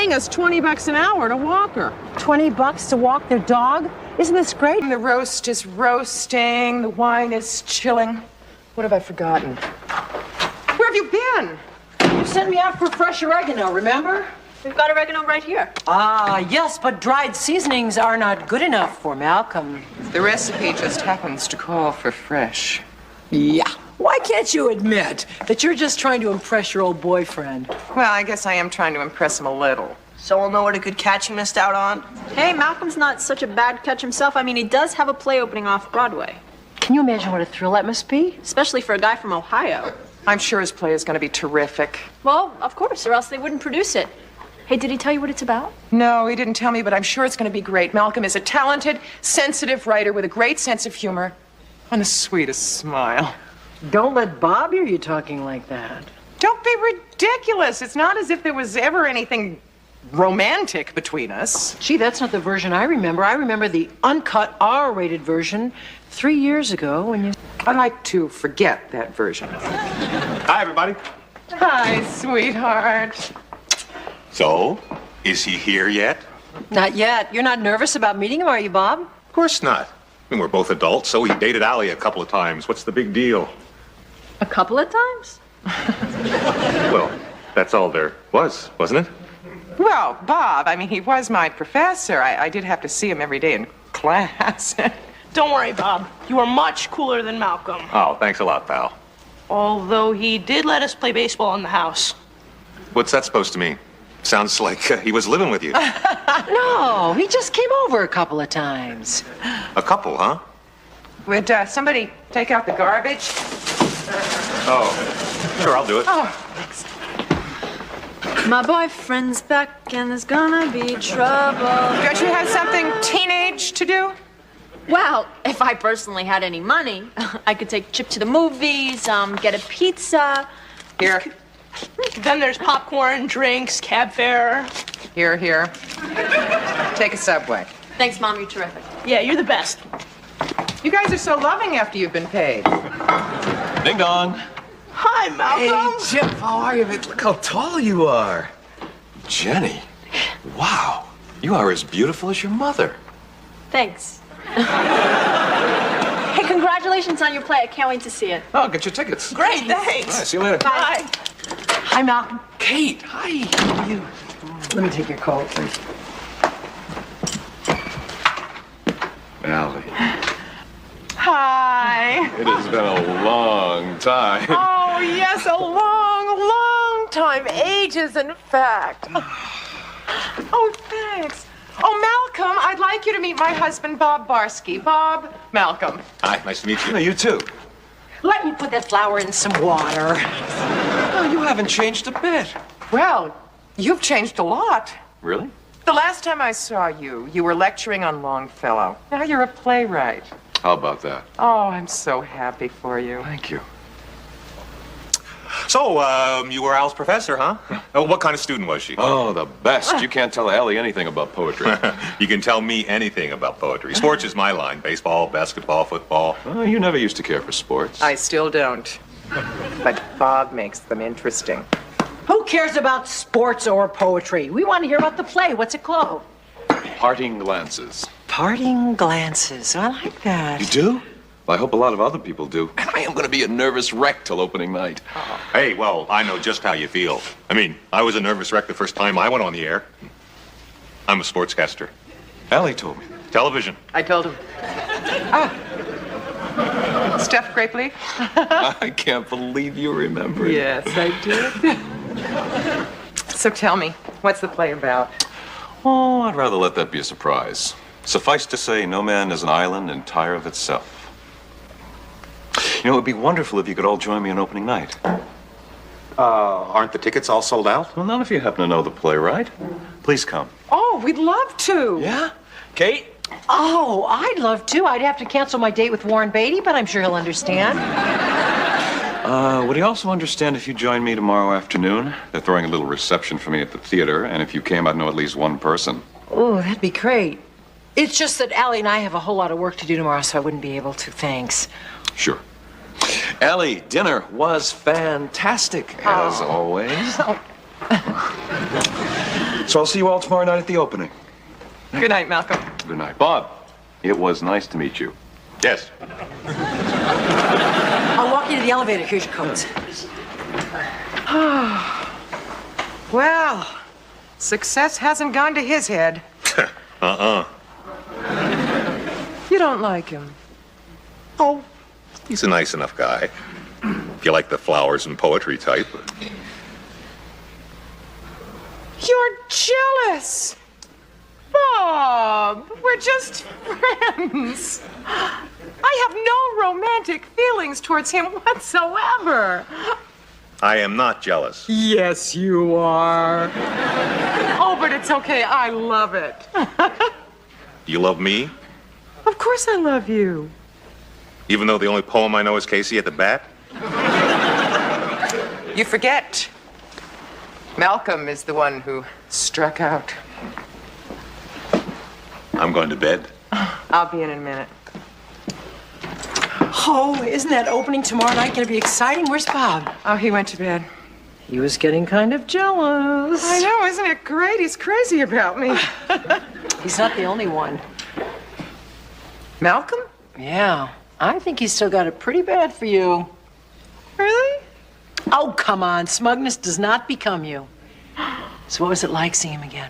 paying us $20 an hour to walk her. $20 to walk their dog? Isn't this great? The roast is roasting, the wine is chilling. What have I forgotten? Where have you been? You sent me out for fresh oregano, remember? We've got oregano right here. Ah, yes, but dried seasonings are not good enough for Malcolm. The recipe just happens to call for fresh. Yeah. Why can't you admit that you're just trying to impress your old boyfriend? Well, I guess I am trying to impress him a little. So we'll know what a good catch he missed out on? Hey, Malcolm's not such a bad catch himself. I mean, he does have a play opening off Broadway. Can you imagine what a thrill that must be? Especially for a guy from Ohio. I'm sure his play is going to be terrific. Well, of course, or else they wouldn't produce it. Hey, did he tell you what it's about? No, he didn't tell me, but I'm sure it's going to be great. Malcolm is a talented, sensitive writer with a great sense of humor and the sweetest smile. Don't let Bob hear you talking like that. Don't be ridiculous. It's not as if there was ever anything romantic between us. Gee, that's not the version I remember. I remember the uncut R-rated version 3 years ago when you... I like to forget that version. Hi, everybody. Hi, sweetheart. So, is he here yet? Not yet. You're not nervous about meeting him, are you, Bob? Of course not. I mean, we're both adults, so he dated ALLIE a couple of times. What's the big deal? A couple of times? Well, that's all there was, wasn't it? Well, Bob, I mean, he was my professor. I did have to see him every day in class. Don't worry, Bob. You are much cooler than Malcolm. Oh, thanks a lot, pal. Although he did let us play baseball in the house. What's that supposed to mean? Sounds like he was living with you. No, he just came over a couple of times. A couple, huh? Would somebody take out the garbage? Oh, sure, I'll do it. Oh, thanks. My boyfriend's back and there's gonna be trouble. Don't you have something teenage to do? Well, if I personally had any money, I could take Chip to the movies, get a pizza. Here. Then there's popcorn, drinks, cab fare. Here, here. Take a Subway. Thanks, Mom, you're terrific. Yeah, you're the best. You guys are so loving after you've been paid. Ding dong. Hi, Malcolm. Hey, Chip, how are you? Look how tall you are. Jenny, wow. You are as beautiful as your mother. Thanks. Hey, congratulations on your play. I can't wait to see it. Oh, get your tickets. Great, thanks. All right, see you later. Bye. Hi, Malcolm. Kate, hi. How are you? Let me take your coat, please. ALLIE, Hi. it has been a long time. Oh, yes, a long, long time. Ages, in fact. Oh, thanks. Oh, Malcolm, I'd like you to meet my husband, Bob Barsky. Bob, Malcolm. Hi, nice to meet you. No, you too. Let me put that flour in some water. Oh, you haven't changed a bit. Well, you've changed a lot. Really? The last time I saw you, you were lecturing on Longfellow. Now you're a playwright. How about that? Oh, I'm so happy for you. Thank you. So, you were Al's professor, huh? Oh, what kind of student was she? Oh, the best. You can't tell ALLIE anything about poetry. You can tell me anything about poetry. Sports is my line. Baseball, basketball, football. Oh, you never used to care for sports. I still don't. But Bob makes them interesting. Who cares about sports or poetry? We want to hear about the play. What's it called? Parting glances. Parting Glances. I like that. You do? Well, I hope a lot of other people do. And I am going to be a nervous wreck till opening night. Hey, well, I know just how you feel. I mean, I was a nervous wreck the first time I went on the air. I'm a sportscaster. ALLIE told me. Television. I told him. Stuffed grape leaf? I can't believe you remember it. Yes, I did. So tell me, what's the play about? Oh, I'd rather let that be a surprise. Suffice to say, no man is an island entire of itself. You know, it would be wonderful if you could all join me on opening night. Aren't the tickets all sold out? Well, not if you happen to know the playwright. Please come. Oh, we'd love to. Yeah? Kate? Oh, I'd love to. I'd have to cancel my date with Warren Beatty, but I'm sure he'll understand. Would he also understand if you joined me tomorrow afternoon? They're throwing a little reception for me at the theater, and if you came, I'd know at least one person. Oh, that'd be great. It's just that ALLIE and I have a whole lot of work to do tomorrow, so I wouldn't be able to. Thanks. Sure. ALLIE, dinner was fantastic, as always. So I'll see you all tomorrow night at the opening. Good night, Malcolm. Good night. Bob, it was nice to meet you. Yes. I'll walk you to the elevator. Here's your coats. Well, success hasn't gone to his head. You don't like him. Oh, he's a nice enough guy. If you like the flowers and poetry type. You're jealous. Bob, we're just friends. I have no romantic feelings towards him whatsoever. I am not jealous. Yes, you are. Oh, but it's okay. I love it. You love me? Of course I love you. Even though the only poem I know is Casey at the Bat? You forget. Malcolm is the one who struck out. I'm going to bed. I'll be in a minute. Oh, isn't that opening tomorrow night going to be exciting? Where's Bob? Oh, he went to bed. He was getting kind of jealous. I know, isn't it great? He's crazy about me. He's not the only one. Malcolm? Yeah, I think he's still got it pretty bad for you. Really? Oh, come on. Smugness does not become you. So what was it like seeing him again?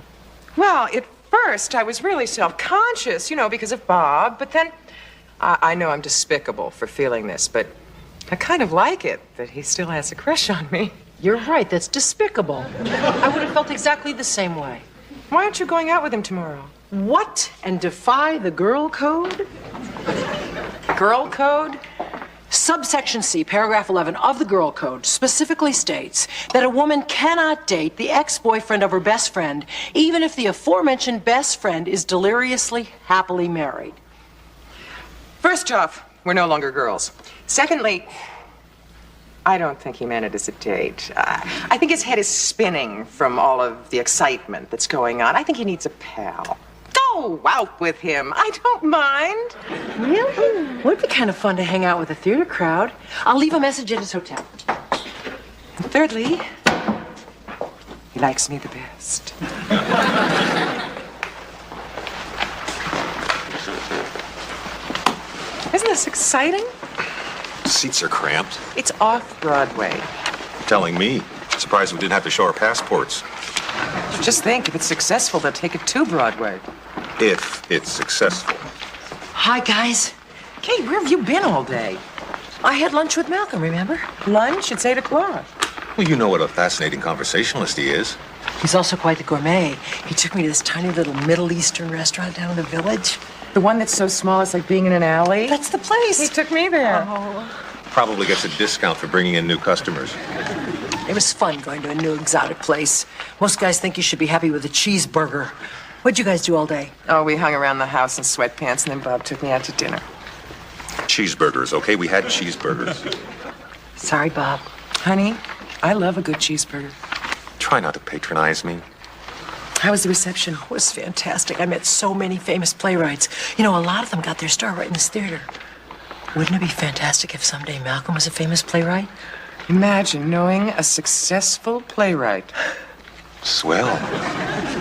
Well, at first I was really self-conscious, because of Bob, but then I know I'm despicable for feeling this, but I kind of like it that he still has a crush on me. You're right. That's despicable. I would have felt exactly the same way. Why aren't you going out with him tomorrow? What? And defy the girl code? Girl code? Subsection C, paragraph 11 of the Girl Code specifically states that a woman cannot date the ex-boyfriend of her best friend, even if the aforementioned best friend is deliriously happily married. First off, we're no longer girls. Secondly, I don't think he meant it as a date. I think his head is spinning from all of the excitement that's going on. I think he needs a pal. Go out with him. I don't mind. Really? Would be kind of fun to hang out with a theater crowd. I'll leave a message at his hotel. And thirdly, he likes me the best. Isn't this exciting? Seats are cramped. It's off Broadway. Telling me. Surprised we didn't have to show our passports. Just think, if it's successful, they'll take it to Broadway. If it's successful. Hi, guys. Kate, where have you been all day? I had lunch with Malcolm, remember? Lunch? It's 8 o'clock. Well, you know what a fascinating conversationalist he is. He's also quite the gourmet. He took me to this tiny little Middle Eastern restaurant down in the village. The one that's so small it's like being in an alley? That's the place. He took me there. Probably gets a discount for bringing in new customers. It was fun going to a new exotic place. Most guys think you should be happy with a cheeseburger. What'd you guys do all day? Oh, we hung around the house in sweatpants, and then Bob took me out to dinner. Cheeseburgers, okay? We had cheeseburgers. Sorry, Bob. Honey, I love a good cheeseburger. Try not to patronize me. How was the reception? It was fantastic. I met so many famous playwrights. A lot of them got their start right in this theater. Wouldn't it be fantastic if someday Malcolm was a famous playwright? Imagine knowing a successful playwright. Swell.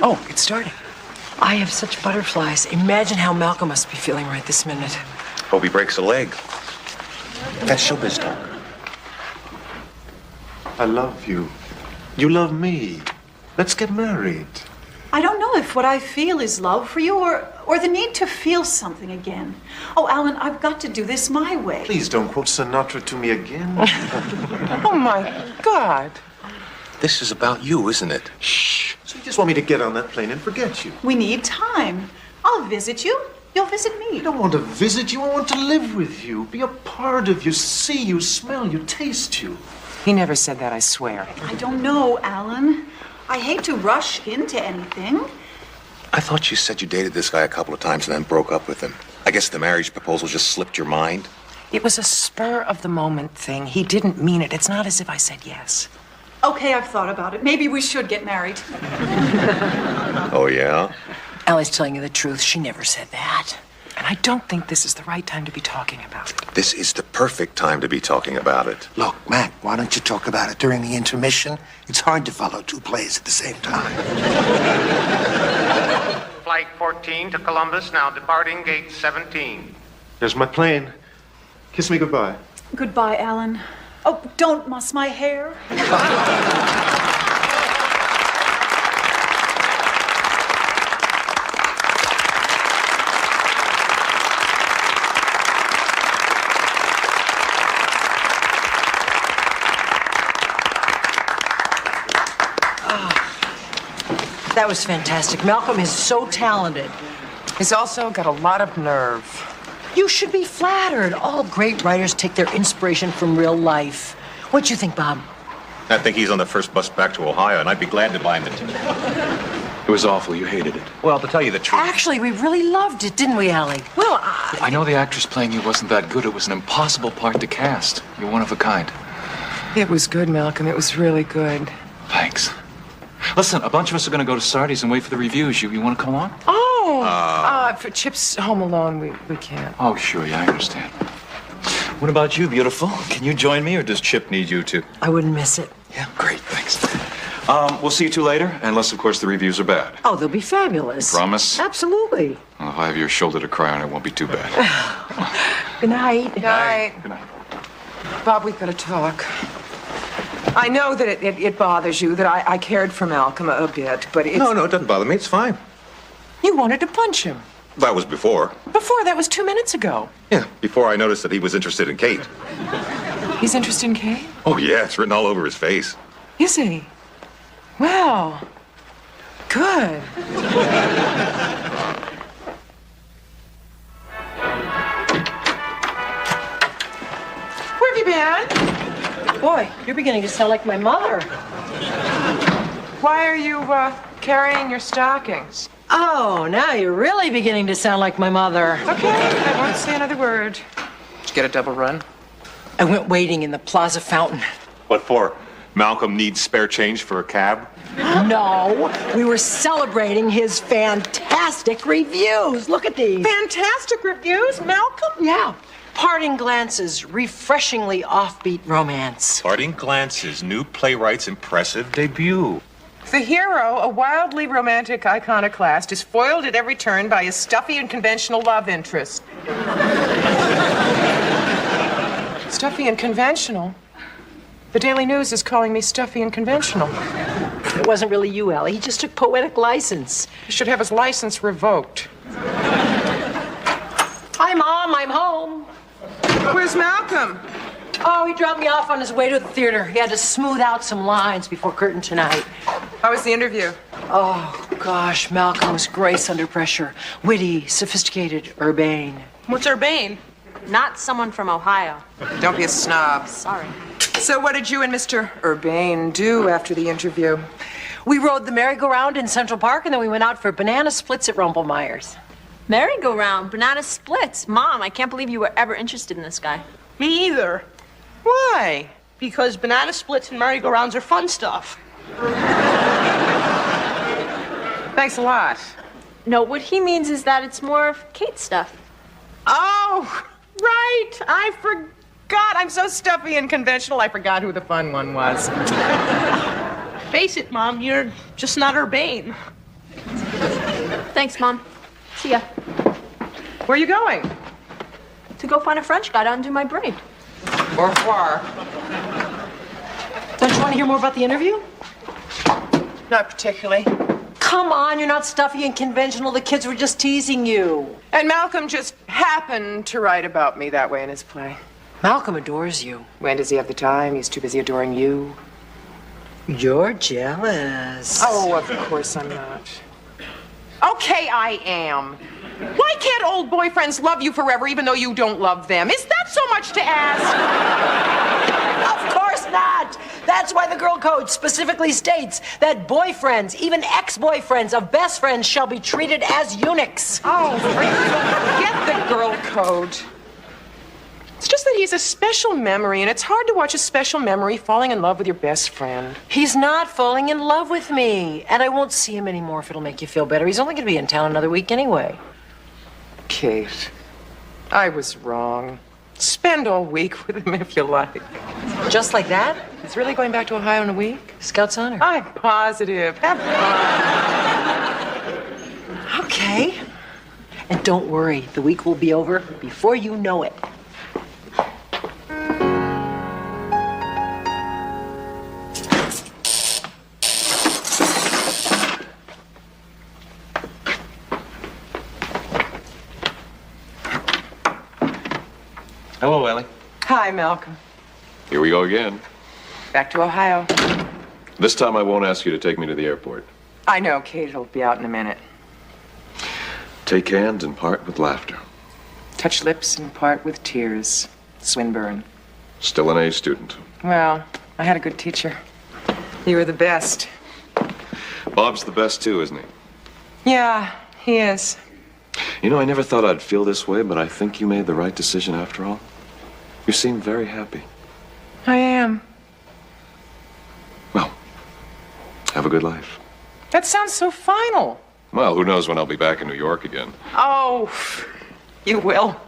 Oh, it's starting. I have such butterflies. Imagine how Malcolm must be feeling right this minute. Hope he breaks a leg. That's showbiz talk. I love you. You love me. Let's get married. I don't know if what I feel is love for you or the need to feel something again. Oh, Alan, I've got to do this my way. Please don't quote Sinatra to me again. Oh, my God. This is about you, isn't it? Shh. So you just want me to get on that plane and forget you? We need time. I'll visit you. You'll visit me. I don't want to visit you. I want to live with you, be a part of you, see you, smell you, taste you. He never said that, I swear. I don't know, Alan. I hate to rush into anything. I thought you said you dated this guy a couple of times and then broke up with him. I guess the marriage proposal just slipped your mind. It was a spur-of-the-moment thing. He didn't mean it. It's not as if I said yes. Okay, I've thought about it. Maybe we should get married. Oh, yeah? Allie's telling you the truth. She never said that. And I I don't think this is the right time to be talking about it. This is the perfect time to be talking about it. Look, Mac, why don't you talk about it during the intermission? It's hard to follow two plays at the same time. Flight 14 to Columbus, now departing gate 17. There's my plane. Kiss me goodbye. Goodbye, Alan. Oh, don't muss my hair. That was fantastic. Malcolm is so talented. He's also got a lot of nerve. You should be flattered. All great writers take their inspiration from real life. What do you think, Bob? I think he's on the first bus back to Ohio, and I'd be glad to buy him a ticket. It was awful. You hated it. Well, to tell you the truth. Actually, we really loved it, didn't we, Allie? Well, I know the actress playing you wasn't that good. It was an impossible part to cast. You're one of a kind. it was good, Malcolm. It was really good. Thanks. Listen, a bunch of us are going to go to Sardi's and wait for the reviews. You want to come along? Oh, for Chip's home alone, we can't. Oh, sure. Yeah, I understand. What about you, beautiful? Can you join me, or does Chip need you to? I wouldn't miss it. Yeah, great, thanks. We'll see you two later, unless, of course, the reviews are bad. Oh, they'll be fabulous. Promise? Absolutely. Well, if I have your shoulder to cry on, it won't be too bad. Good night. Good night. Good night. Bob, we've got to talk. I know that it bothers you that I cared for Malcolm a bit, but it's... No, it doesn't bother me. It's fine. You wanted to punch him. That was before. Before, that was 2 minutes ago. Yeah, before I noticed that he was interested in Kate. He's interested in Kate? Oh, yeah, it's written all over his face. Is he? Well, good. Where have you been? Boy, you're beginning to sound like my mother. Why are you carrying your stockings? Oh, now you're really beginning to sound like my mother. Okay, I won't say another word. Did you get a double run? I went waiting in the Plaza Fountain. What for? Malcolm needs spare change for a cab? No, we were celebrating his fantastic reviews. Look at these. Fantastic reviews, Malcolm? Yeah. Parting Glances, refreshingly offbeat romance. Parting Glances, new playwright's impressive debut. The hero, a wildly romantic iconoclast, is foiled at every turn by his stuffy and conventional love interest. Stuffy and conventional? The Daily News is calling me stuffy and conventional. It wasn't really you, Allie. He just took poetic license. He should have his license revoked. Hi, Mom. I'm home. Where's Malcolm? Oh, he dropped me off on his way to the theater. He had to smooth out some lines before curtain tonight. How was the interview? Oh, gosh, Malcolm was grace under pressure. Witty, sophisticated, urbane. What's Urbane? Not someone from Ohio. Don't be a snob. Sorry. So what did you and Mr. Urbane do after the interview? We rode the merry-go-round in Central Park, and then we went out for banana splits at Rumpelmeyer's. Merry-go-round, banana splits. Mom, I can't believe you were ever interested in this guy. Me either. Why? Because banana splits and merry-go-rounds are fun stuff. Thanks a lot. No, what he means is that it's more of Kate stuff. Oh, right. I forgot. I'm so stuffy and conventional, I forgot who the fun one was. Face it, Mom, you're just not Urbane. Thanks, Mom. See ya. Where are you going? To go find a French guy to undo my braid. Au revoir. Don't you want to hear more about the interview? Not particularly. Come on, you're not stuffy and conventional. The kids were just teasing you. And Malcolm just happened to write about me that way in his play. Malcolm adores you. When does he have the time? He's too busy adoring you. You're jealous. Oh, of course I'm not. Okay, I am. Why can't old boyfriends love you forever even though you don't love them? Is that so much to ask? Of course not. That's why the Girl Code specifically states that boyfriends, even ex-boyfriends of best friends, shall be treated as eunuchs. Oh, forget the Girl Code. It's just that he's a special memory, and it's hard to watch a special memory falling in love with your best friend. He's not falling in love with me, and I won't see him anymore if it'll make you feel better. He's only going to be in town another week anyway. Kate. I was wrong. Spend all week with him if you like. Just like that? He's really going back to Ohio in a week? Scout's honor. I'm positive. Have fun. Okay. And don't worry, the week will be over before you know it. Hello, Allie. Hi, Malcolm. Here we go again. Back to Ohio. This time I won't ask you to take me to the airport. I know, Kate will be out in a minute. Take hands and part with laughter. Touch lips and part with tears. Swinburne. Still an A student. Well, I had a good teacher. You were the best. Bob's the best too, isn't he? Yeah, he is. You know, I never thought I'd feel this way, but I think you made the right decision after all. You seem very happy. I am. Well, have a good life. That sounds so final. Well, who knows when I'll be back in New York again. Oh, you will.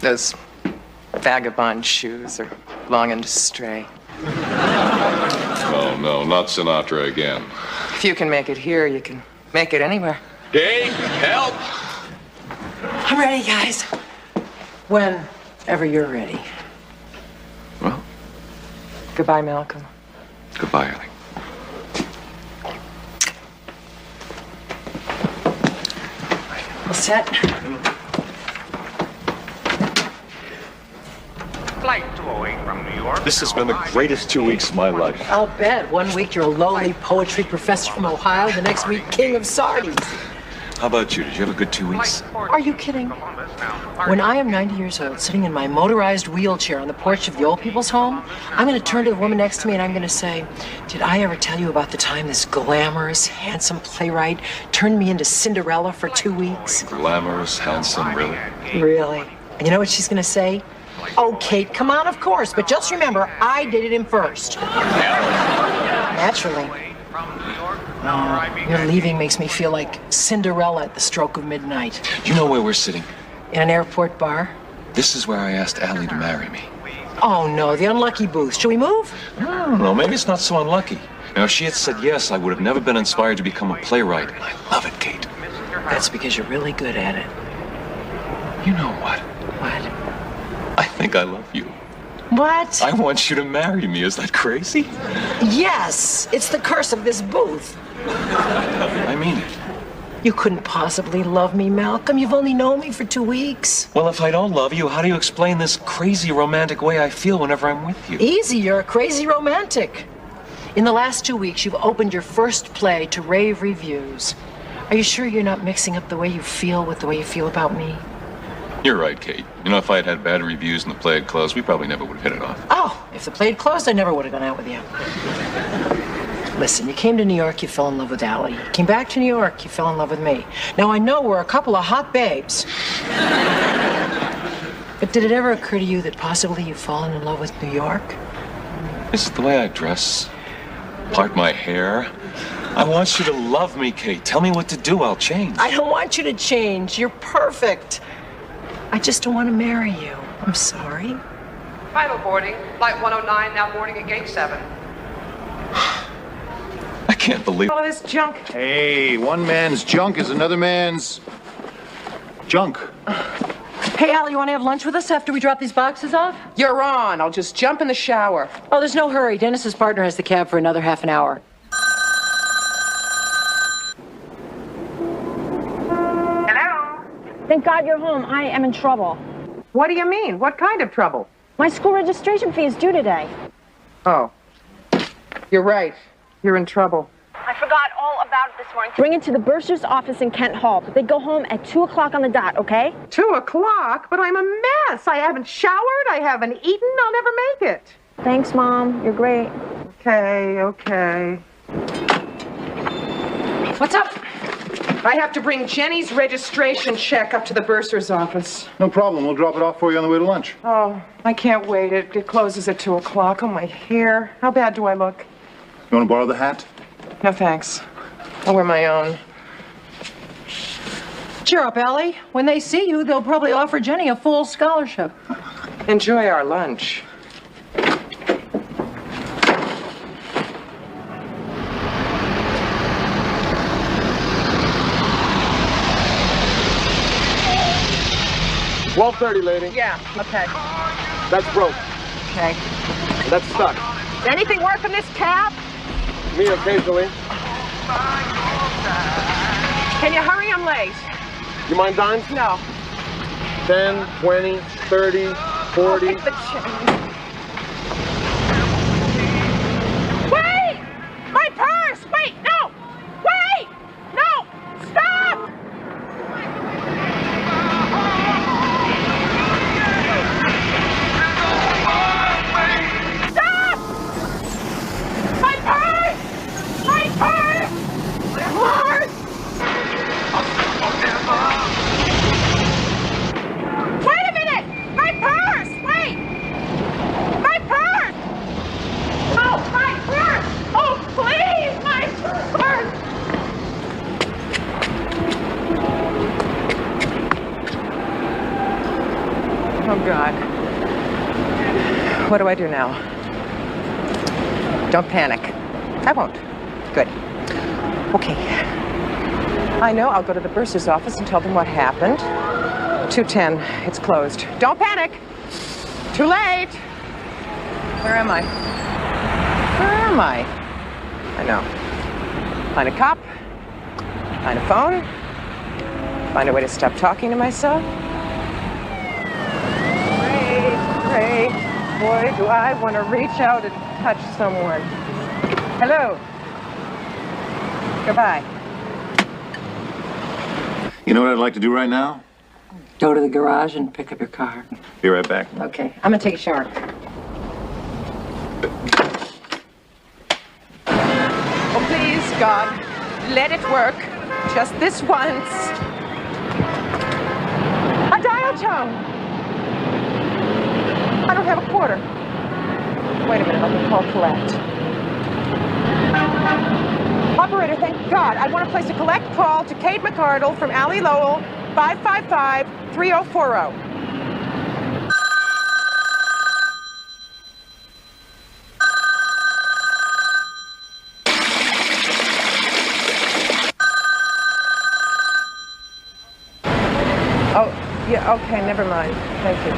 Those vagabond shoes are longing to stray. Oh, no, not Sinatra again. If you can make it here, you can make it anywhere. Dave, help! I'm ready, guys. Whenever you're ready. Well, Goodbye, Malcolm. goodbye, Allie. All set? Flight 208 from New York. This has been the greatest 2 weeks of my life. I'll bet. 1 week you're a lowly poetry professor from Ohio, the next week king of Sardi's. How about you? Did you have a good 2 weeks? Are you kidding? When I am 90 years old, sitting in my motorized wheelchair on the porch of the old people's home, I'm going to turn to the woman next to me and I'm going to say, did I ever tell you about the time this glamorous, handsome playwright turned me into Cinderella for 2 weeks? Glamorous, handsome, really? Really? And you know what she's going to say? Oh, Kate, come on, of course, but just remember, I dated him first. Naturally. Your leaving makes me feel like Cinderella at the stroke of midnight. You know where we're sitting? In an airport bar? This is where I asked Allie to marry me. Oh, no, the unlucky booth. Shall we move? I don't know, maybe it's not so unlucky. Now, if she had said yes, I would have never been inspired to become a playwright. And I love it, Kate. That's because you're really good at it. You know what? What? I think I love you. What? I want you to marry me. Is that crazy? Yes, it's the curse of this booth. I mean it. You couldn't possibly love me, Malcolm. You've only known me for 2 weeks. Well, if I don't love you, how do you explain this crazy romantic way I feel whenever I'm with you? Easy, you're a crazy romantic. In the last 2 weeks, you've opened your first play to rave reviews. Are you sure you're not mixing up the way you feel with the way you feel about me? You're right, Kate. You know, if I had had bad reviews and the play had closed, we probably never would have hit it off. Oh, if the play had closed, I never would have gone out with you. Listen, you came to New York, you fell in love with Allie. You came back to New York, you fell in love with me. Now, I know we're a couple of hot babes. But did it ever occur to you that possibly you've fallen in love with New York? Is it the way I dress? Part my hair? I want you to love me, Kate. Tell me what to do. I'll change. I don't want you to change. You're perfect. I just don't want to marry you. I'm sorry. Final boarding. Flight 109 now boarding at gate 7. I can't believe All of this junk. Hey, one man's junk is another man's junk. Hey, Allie, you want to have lunch with us after we drop these boxes off? You're on. I'll just jump in the shower. Oh, there's no hurry. Dennis's partner has the cab for another half an hour. Thank God you're home. I am in trouble. What do you mean? What kind of trouble? My school registration fee is due today. Oh, you're right. You're in trouble. I forgot all about it this morning. Bring it to the bursar's office in Kent Hall, but they go home at 2 o'clock on the dot, okay? 2 o'clock? But I'm a mess. I haven't showered. I haven't eaten. I'll never make it. Thanks, Mom. You're great. Okay. What's up? I have to bring Jenny's registration check up to the bursar's office. No problem. We'll drop it off for you on the way to lunch. Oh, I can't wait. It closes at 2 o'clock. Oh, my hair. How bad do I look? You want to borrow the hat? No, thanks. I'll wear my own. Cheer up, Allie. When they see you, they'll probably offer Jenny a full scholarship. Enjoy our lunch. $12.30, lady. Yeah, okay. That's broke. Okay. That's stuck. Does anything work in this cab? Me occasionally. Can you hurry? I'm late. You mind dimes? No. 10, 20, 30, 40. Take the change. Wait! My purse! Wait, no! Wait! No! Stop! Stop! My purse! My purse! My purse! Wait a minute! My purse! Wait! My purse! Oh, my purse! Oh, please! My purse! Oh, God. What do I do now? Don't panic. I won't. Good. Okay. I know. I'll go to the bursar's office and tell them what happened. 210. It's closed. Don't panic. Too late. Where am I? Where am I? I know. Find a cop. Find a phone. Find a way to stop talking to myself. Pray. Boy, do I want to reach out and touch someone. Hello. Goodbye. You know what I'd like to do right now? Go to the garage and pick up your car. Be right back. Okay, I'm gonna take a shower. Oh, please, God, let it work. Just this once. A dial tone. I don't have a quarter. Wait a minute, let me call collect. Operator, thank God. I want to place a collect call to Kate McCardle from Allie Lowell, 555-3040. Oh, yeah, okay, never mind. Thank you.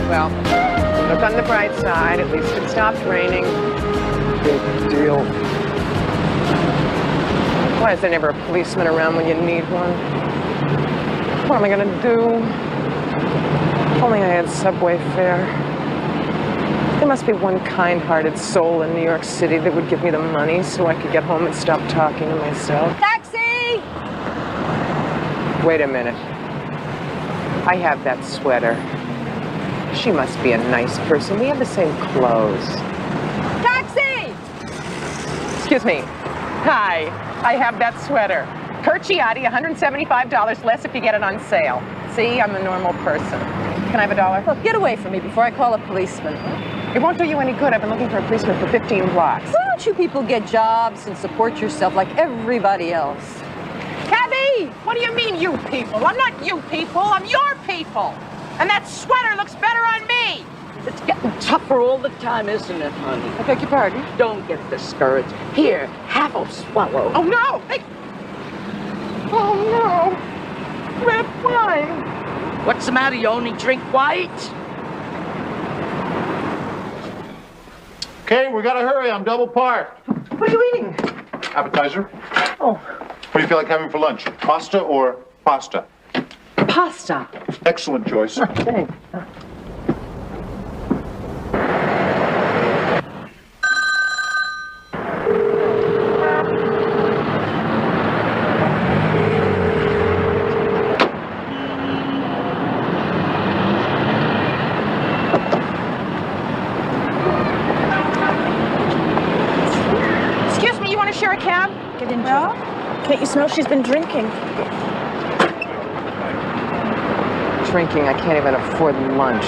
Well, look on the bright side. At least it stopped raining. Big deal. Why is there never a policeman around when you need one? What am I gonna do? If only I had subway fare. There must be one kind-hearted soul in New York City that would give me the money so I could get home and stop talking to myself. Taxi! Wait a minute. I have that sweater. She must be a nice person. We have the same clothes. Taxi! Excuse me. Hi. I have that sweater. Curciotti, $175 less if you get it on sale. See, I'm a normal person. Can I have $1? Look, get away from me before I call a policeman. It won't do you any good. I've been looking for a policeman for 15 blocks. Why don't you people get jobs and support yourself like everybody else? Cabby! What do you mean, you people? I'm not you people. I'm your people. And that sweater looks better on me. It's getting tougher all the time, isn't it, honey? I beg your pardon? Don't get discouraged. Here, have a swallow. Oh, no! Oh, no. Red wine. What's the matter? You only drink white? Okay, we gotta hurry. I'm double parked. What are you eating? Appetizer. Oh. What do you feel like having for lunch? Pasta or pasta? Pasta. Excellent choice. Thanks. smells she's been drinking. Drinking, I can't even afford lunch.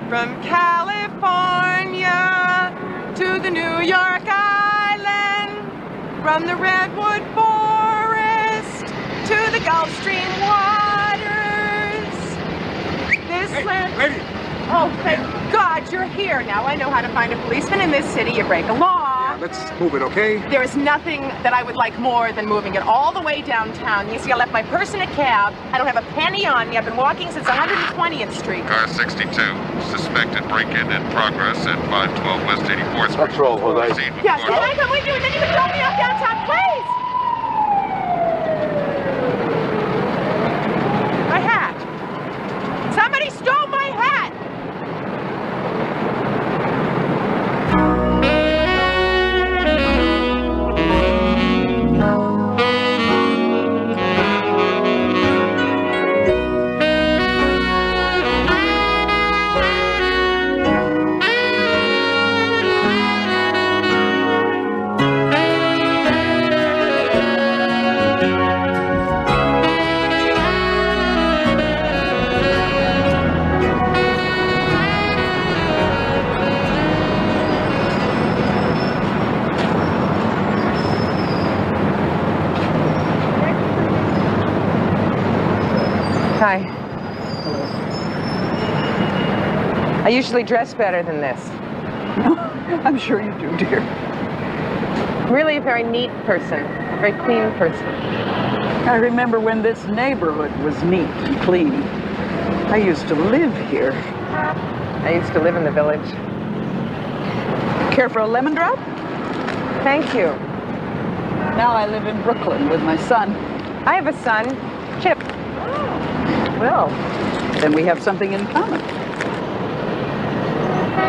From California to the New York Island, from the Redwood Forest to the Gulf Stream waters. This land... Lady! Oh, thank God you're here. Now I know how to find a policeman in this city. You break a law. Yeah, let's move it, okay? There is nothing that I would like more than moving it all the way downtown. You see, I left my purse in a cab. I don't have a penny on me. I've been walking since 120th Street. Car 62. Suspected break-in in progress at 512 West 84th Street. Let's roll, Jose. Yes, can I come with you and then you can drop me off downtown, please? My hat. Somebody stole my hat. Hi. I usually dress better than this. I'm sure you do, dear. I'm really a very neat person, a very clean person. I remember when this neighborhood was neat and clean. I used to live here. I used to live in the village. Care for a lemon drop? Thank you. Now I live in Brooklyn with my son. I have a son, Chip. Well, then we have something in common.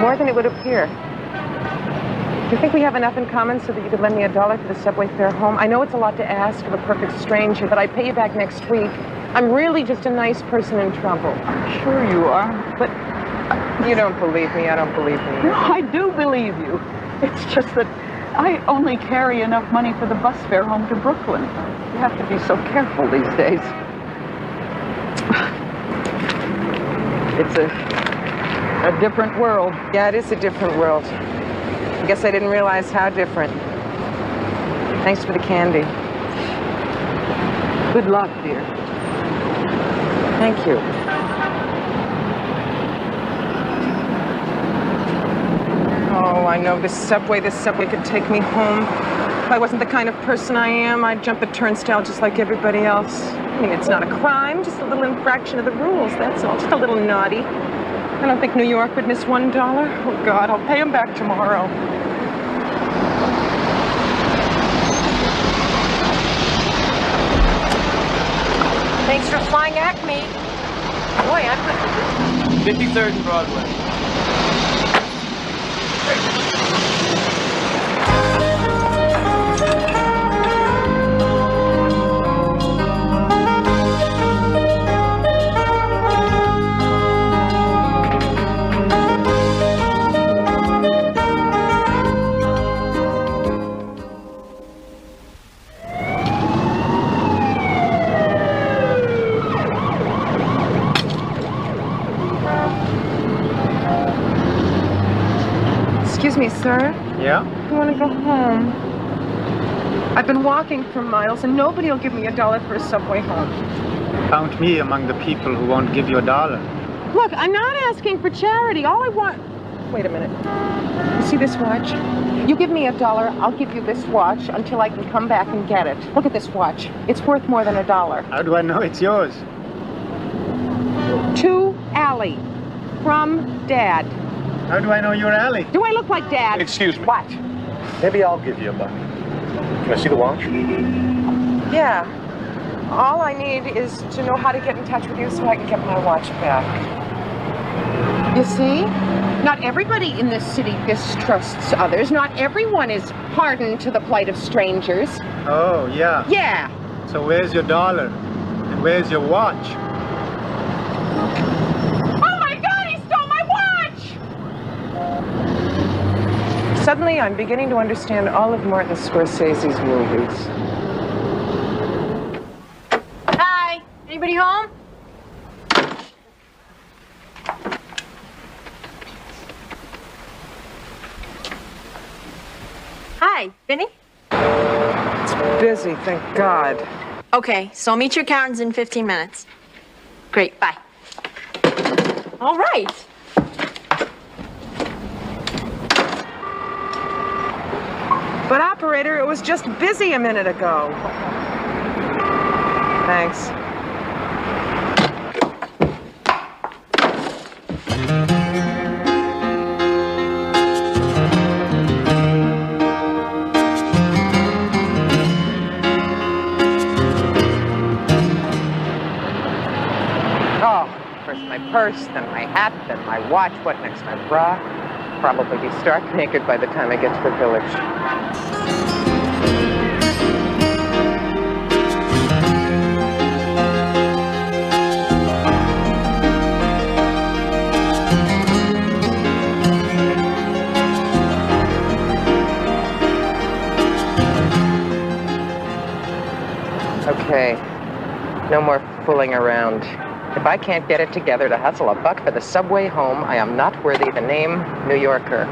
More than it would appear. Do you think we have enough in common so that you could lend me $1 for the subway fare home? I know it's a lot to ask of a perfect stranger, but I pay you back next week. I'm really just a nice person in trouble. I'm sure you are. But you don't believe me. I don't believe me. No, I do believe you. It's just that I only carry enough money for the bus fare home to Brooklyn. You have to be so careful these days. It's a different world. Yeah, it is a different world. I guess I didn't realize how different. Thanks for the candy. Good luck, dear. Thank you. Oh, I know this subway could take me home. If I wasn't the kind of person I am, I'd jump a turnstile just like everybody else. I mean, it's not a crime, just a little infraction of the rules, that's all. Just a little naughty. I don't think New York would miss $1. Oh, God, I'll pay him back tomorrow. Thanks for flying Acme. Boy, I'm good. 53rd and Broadway. Excuse me, sir. Yeah? I want to go home. I've been walking for miles and nobody will give me $1 for a subway home. Count me among the people who won't give you $1. Look, I'm not asking for charity. All I want... Wait a minute. You see this watch? You give me $1, I'll give you this watch until I can come back and get it. Look at this watch. It's worth more than $1. How do I know it's yours? To Allie. From Dad. How do I know you're Allie? Do I look like Dad? Excuse me. What? Maybe I'll give you $1. Can I see the watch? Yeah. All I need is to know how to get in touch with you so I can get my watch back. You see? Not everybody in this city distrusts others. Not everyone is hardened to the plight of strangers. Oh, yeah. Yeah. So where's your dollar? And where's your watch? Oh my God, he stole my watch! Suddenly, I'm beginning to understand all of Martin Scorsese's movies. Hi, anybody home? Hi, Vinny? It's busy, thank God. Okay, so I'll meet your accountants in 15 minutes. Great, bye. All right. But operator, it was just busy a minute ago. Thanks. My purse, then my hat, then my watch. What next? My bra? Probably be stark naked by the time I get to the village. Okay, no more fooling around. If I can't get it together to hustle $1 for the subway home, I am not worthy the name New Yorker.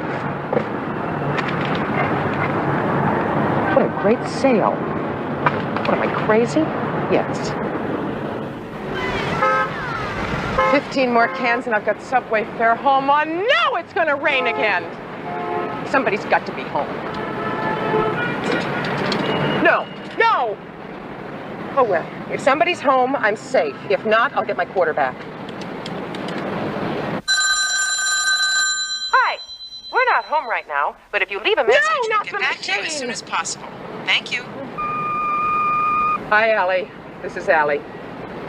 What a great sale. What, am I crazy? Yes. 15 more cans and I've got subway fare home on. No, it's gonna rain again. Somebody's got to be home. No, no! Oh, well, if somebody's home, I'm safe. If not, I'll get my quarterback. Hi. We're not home right now, but if you leave a message, we'll get back to you as soon as possible. Thank you. Hi, Allie. This is Allie.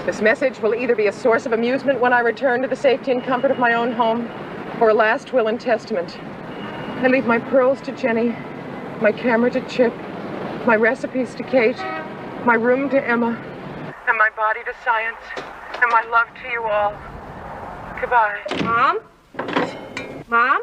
This message will either be a source of amusement when I return to the safety and comfort of my own home, or a last will and testament. I leave my pearls to Jenny, my camera to Chip, my recipes to Kate, my room to Emma, and my body to Science, and my love to you all. Goodbye. Mom? Mom?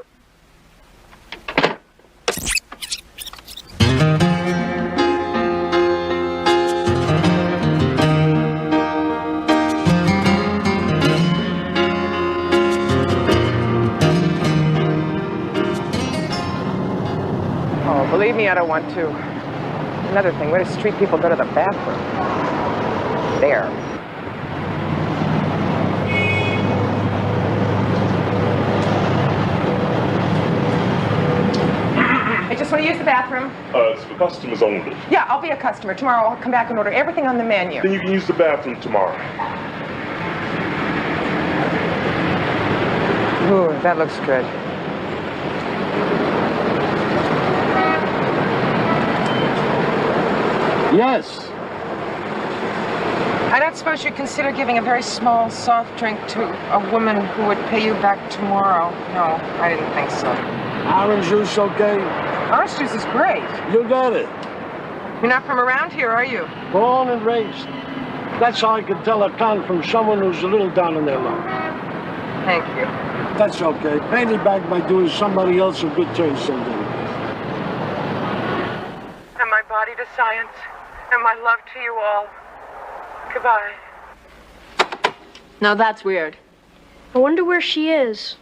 Oh, believe me, I don't want to. Another thing, where do street people go to the bathroom? There. I just want to use the bathroom. It's for customers only. Yeah, I'll be a customer. Tomorrow I'll come back and order everything on the menu. Then you can use the bathroom tomorrow. Ooh, that looks good. Yes. I don't suppose you'd consider giving a very small soft drink to a woman who would pay you back tomorrow. No, I didn't think so. Orange juice, okay? Orange juice is great. You got it. You're not from around here, are you? Born and raised. That's how I can tell a con from someone who's a little down on their luck. Thank you. That's okay. Pay me back by doing somebody else a good turn someday. And my body to Science, and my love to you all. Goodbye. Now that's weird. I wonder where she is.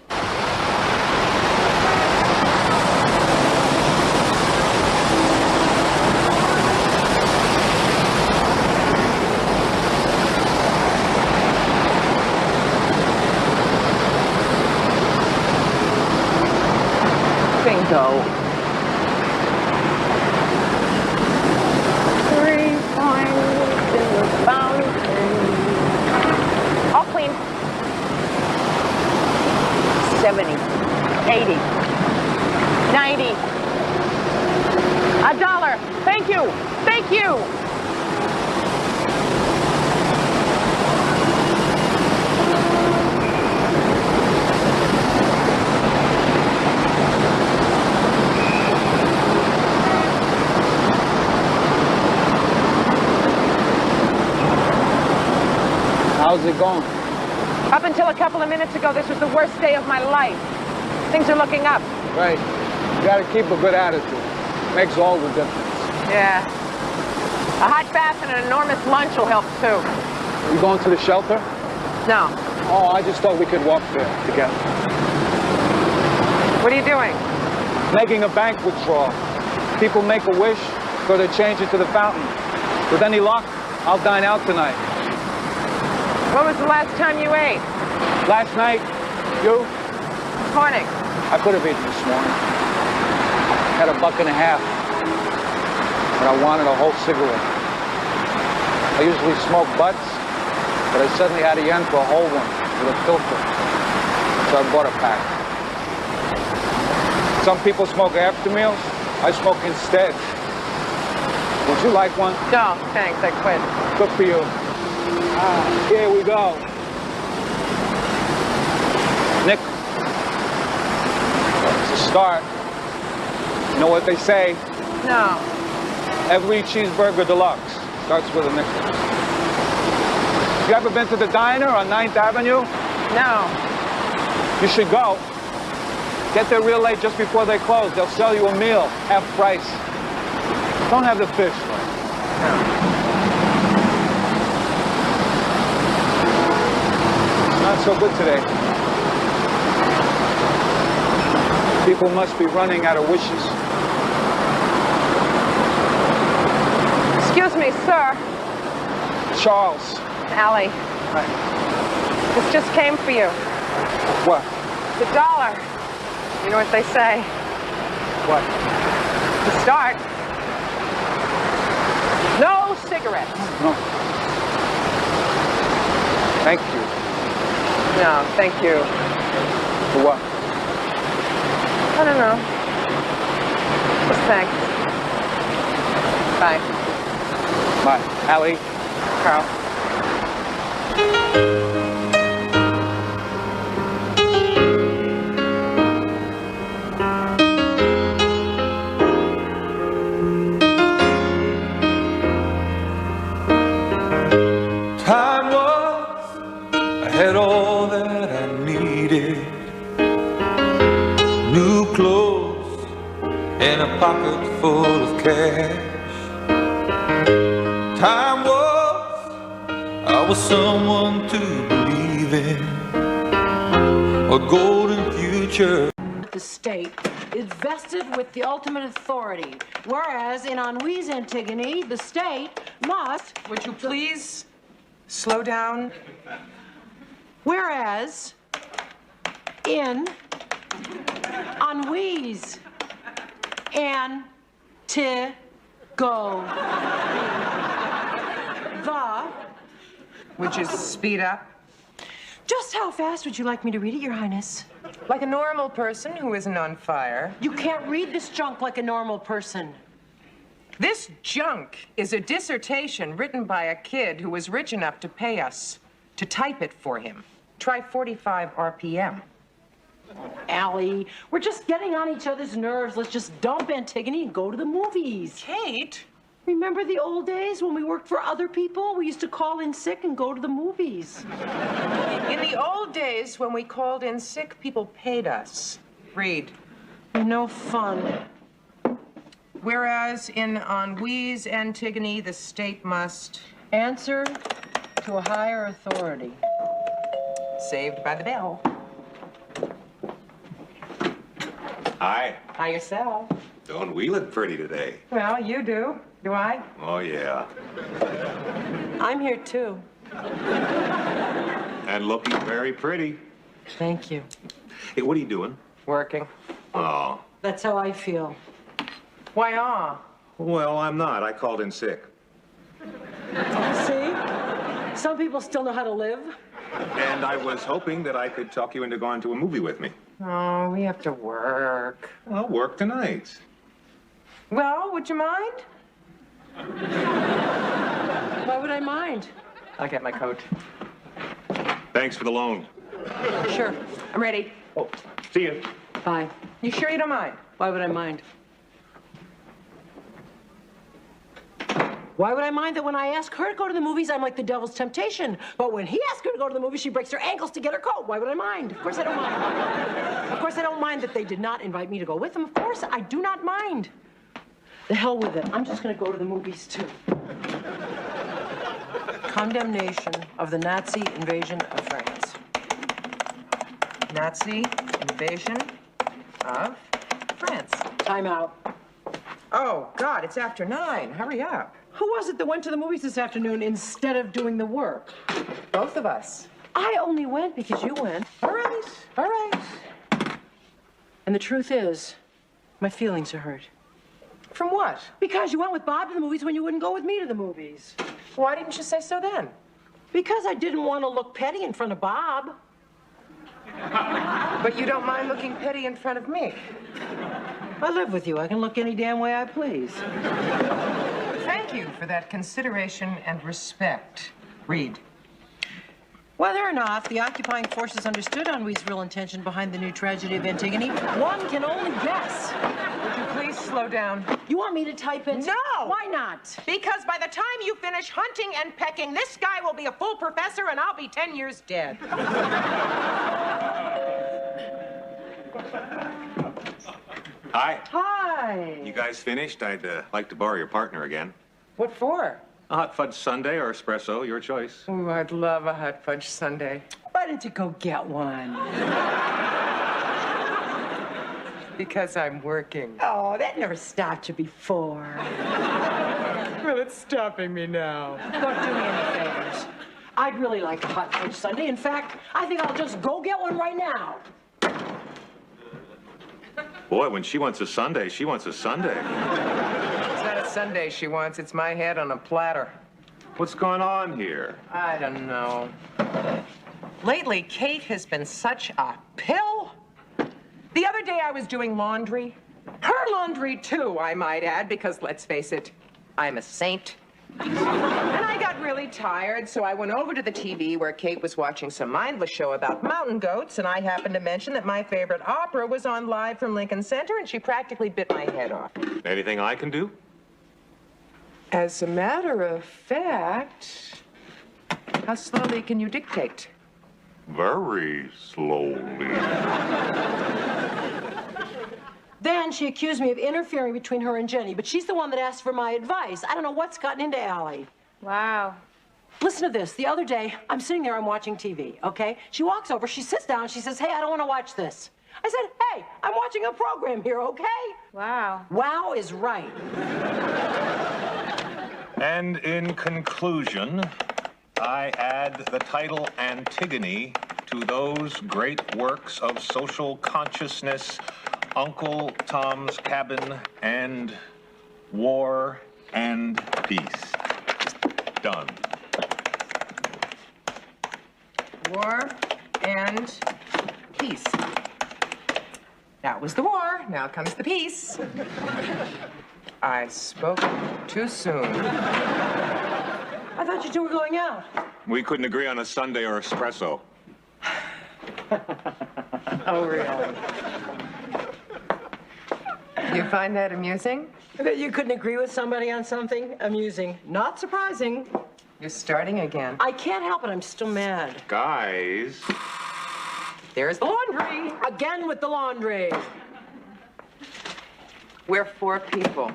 $1. Thank you. Thank you. How's it going? Up until a couple of minutes ago, this was the worst day of my life. Things are looking up. Right. You gotta keep a good attitude. Makes all the difference. Yeah. A hot bath and an enormous lunch will help, too. You going to the shelter? No. Oh, I just thought we could walk there together. What are you doing? Making a bank withdrawal. People make a wish, so they change it to the fountain. With any luck, I'll dine out tonight. When was the last time you ate? Last night, you? Morning. I could have eaten this morning. Had $1.50, but I wanted a whole cigarette. I usually smoke butts, but I suddenly had a yen for a whole one with a filter, so I bought a pack. Some people smoke after meals. I smoke instead. Would you like one? No, thanks. I quit. Good for you. Here we go. Nick. It's a start. You know what they say? No. Every cheeseburger deluxe starts with a nickel. You ever been to the diner on 9th Avenue? No. You should go. Get there real late just before they close. They'll sell you a meal, half price. Don't have the fish. No. Not so good today. People must be running out of wishes. Excuse me, sir. Charles. Allie. Right. This just came for you. What? The $1. You know what they say? What? To start. No cigarettes. No. Thank you. No, thank you. For what? I don't know. Just thanks. Bye. Bye. Allie. Carl. Time was, I had all that I needed. New clothes and a pocket full of cash. Time was, I was someone to believe in. A golden future. The state is vested with the ultimate authority, whereas in Ennui's Antigone, the state must... Would you please slow down? Whereas in Ennui's Antigone, the... Would you speed up? Just how fast would you like me to read it, Your Highness? Like a normal person who isn't on fire. You can't read this junk like a normal person. This junk is a dissertation written by a kid who was rich enough to pay us to type it for him. Try 45 RPM. Allie, we're just getting on each other's nerves. Let's just dump Antigone and go to the movies. Kate? Remember the old days when we worked for other people? We used to call in sick and go to the movies. In the old days when we called in sick, people paid us. Read. No fun. Whereas in Ennui's Antigone, the state must answer to a higher authority. Saved by the bell. Hi. Hi yourself. Don't we look pretty today? Well, you do. Do I? Oh, yeah. I'm here, too. And looking very pretty. Thank you. Hey, what are you doing? Working. Oh. That's how I feel. Why, Well, I'm not. I called in sick. See? Some people still know how to live. And I was hoping that I could talk you into going to a movie with me. Oh, we have to work. Well, work tonight. Well, would you mind? Why would I mind? I'll get my coat. Thanks for the loan. Sure. I'm ready. Oh, see you. Bye. You sure you don't mind? Why would I mind? Why would I mind that when I ask her to go to the movies, I'm like the devil's temptation? But when he asks her to go to the movies, she breaks her ankles to get her coat. Why would I mind? Of course I don't mind. Of course I don't mind that they did not invite me to go with them. Of course I do not mind. The hell with it. I'm just going to go to the movies, too. Condemnation of the Nazi invasion of France. Nazi invasion of France. Time out. Oh, God, it's after 9. Hurry up. Who was it that went to the movies this afternoon instead of doing the work? Both of us. I only went because you went. All right, all right. And the truth is, my feelings are hurt. From what? Because you went with Bob to the movies when you wouldn't go with me to the movies. Why didn't you say so then? Because I didn't want to look petty in front of Bob. But you don't mind looking petty in front of me. I live with you. I can look any damn way I please. Thank you for that consideration and respect. Read. Whether or not the occupying forces understood Henri's real intention behind the new tragedy of Antigone, one can only guess. Would you please slow down? You want me to type it? No! Why not? Because by the time you finish hunting and pecking, this guy will be a full professor and I'll be 10 years dead. Hi. Hi. You guys finished? I'd like to borrow your partner again. What for? A hot fudge sundae or espresso, your choice. Ooh, I'd love a hot fudge sundae. Why didn't you go get one? Because I'm working. Oh, that never stopped you before. Well, it's stopping me now. Don't do me any favors. I'd really like a hot fudge sundae. In fact, I think I'll just go get one right now. Boy, when she wants a sundae, she wants a sundae. It's not a sundae she wants, it's my head on a platter. What's going on here? I don't know. Lately, Kate has been such a pill. The other day I was doing laundry. Her laundry, too, I might add, because let's face it, I'm a saint. And I got really tired, so I went over to the TV where Kate was watching some mindless show about mountain goats, and I happened to mention that my favorite opera was on live from Lincoln Center, and she practically bit my head off. Anything I can do? As a matter of fact, how slowly can you dictate? Very slowly. Then she accused me of interfering between her and Jenny, but she's the one that asked for my advice. I don't know what's gotten into Allie. Wow. Listen to this. The other day, I'm sitting there, I'm watching TV, okay? She walks over, she sits down, she says, hey, I don't want to watch this. I said, hey, I'm watching a program here, okay? Wow. Wow is right. And in conclusion, I add the title Antigone to those great works of social consciousness, Uncle Tom's Cabin and War and Peace. Done. War and peace. That was the war. Now comes the peace. I spoke too soon. I thought you two were going out. We couldn't agree on a sundae or espresso. Oh, really? You find that amusing? That you couldn't agree with somebody on something? Amusing. Not surprising. You're starting again. I can't help it. I'm still mad. Guys. There's the laundry. Again with the laundry. We're 4 people.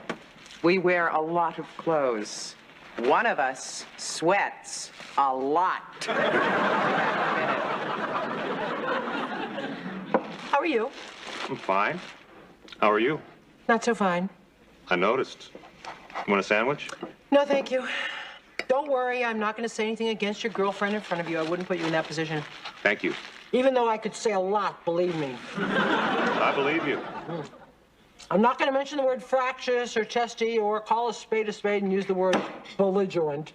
We wear a lot of clothes. One of us sweats a lot. How are you? I'm fine. How are you? Not so fine. I noticed. You want a sandwich? No, thank you. Don't worry, I'm not going to say anything against your girlfriend in front of you. I wouldn't put you in that position. Thank you. Even though I could say a lot, believe me. I believe you. I'm not going to mention the word fractious or chesty or call a spade and use the word belligerent.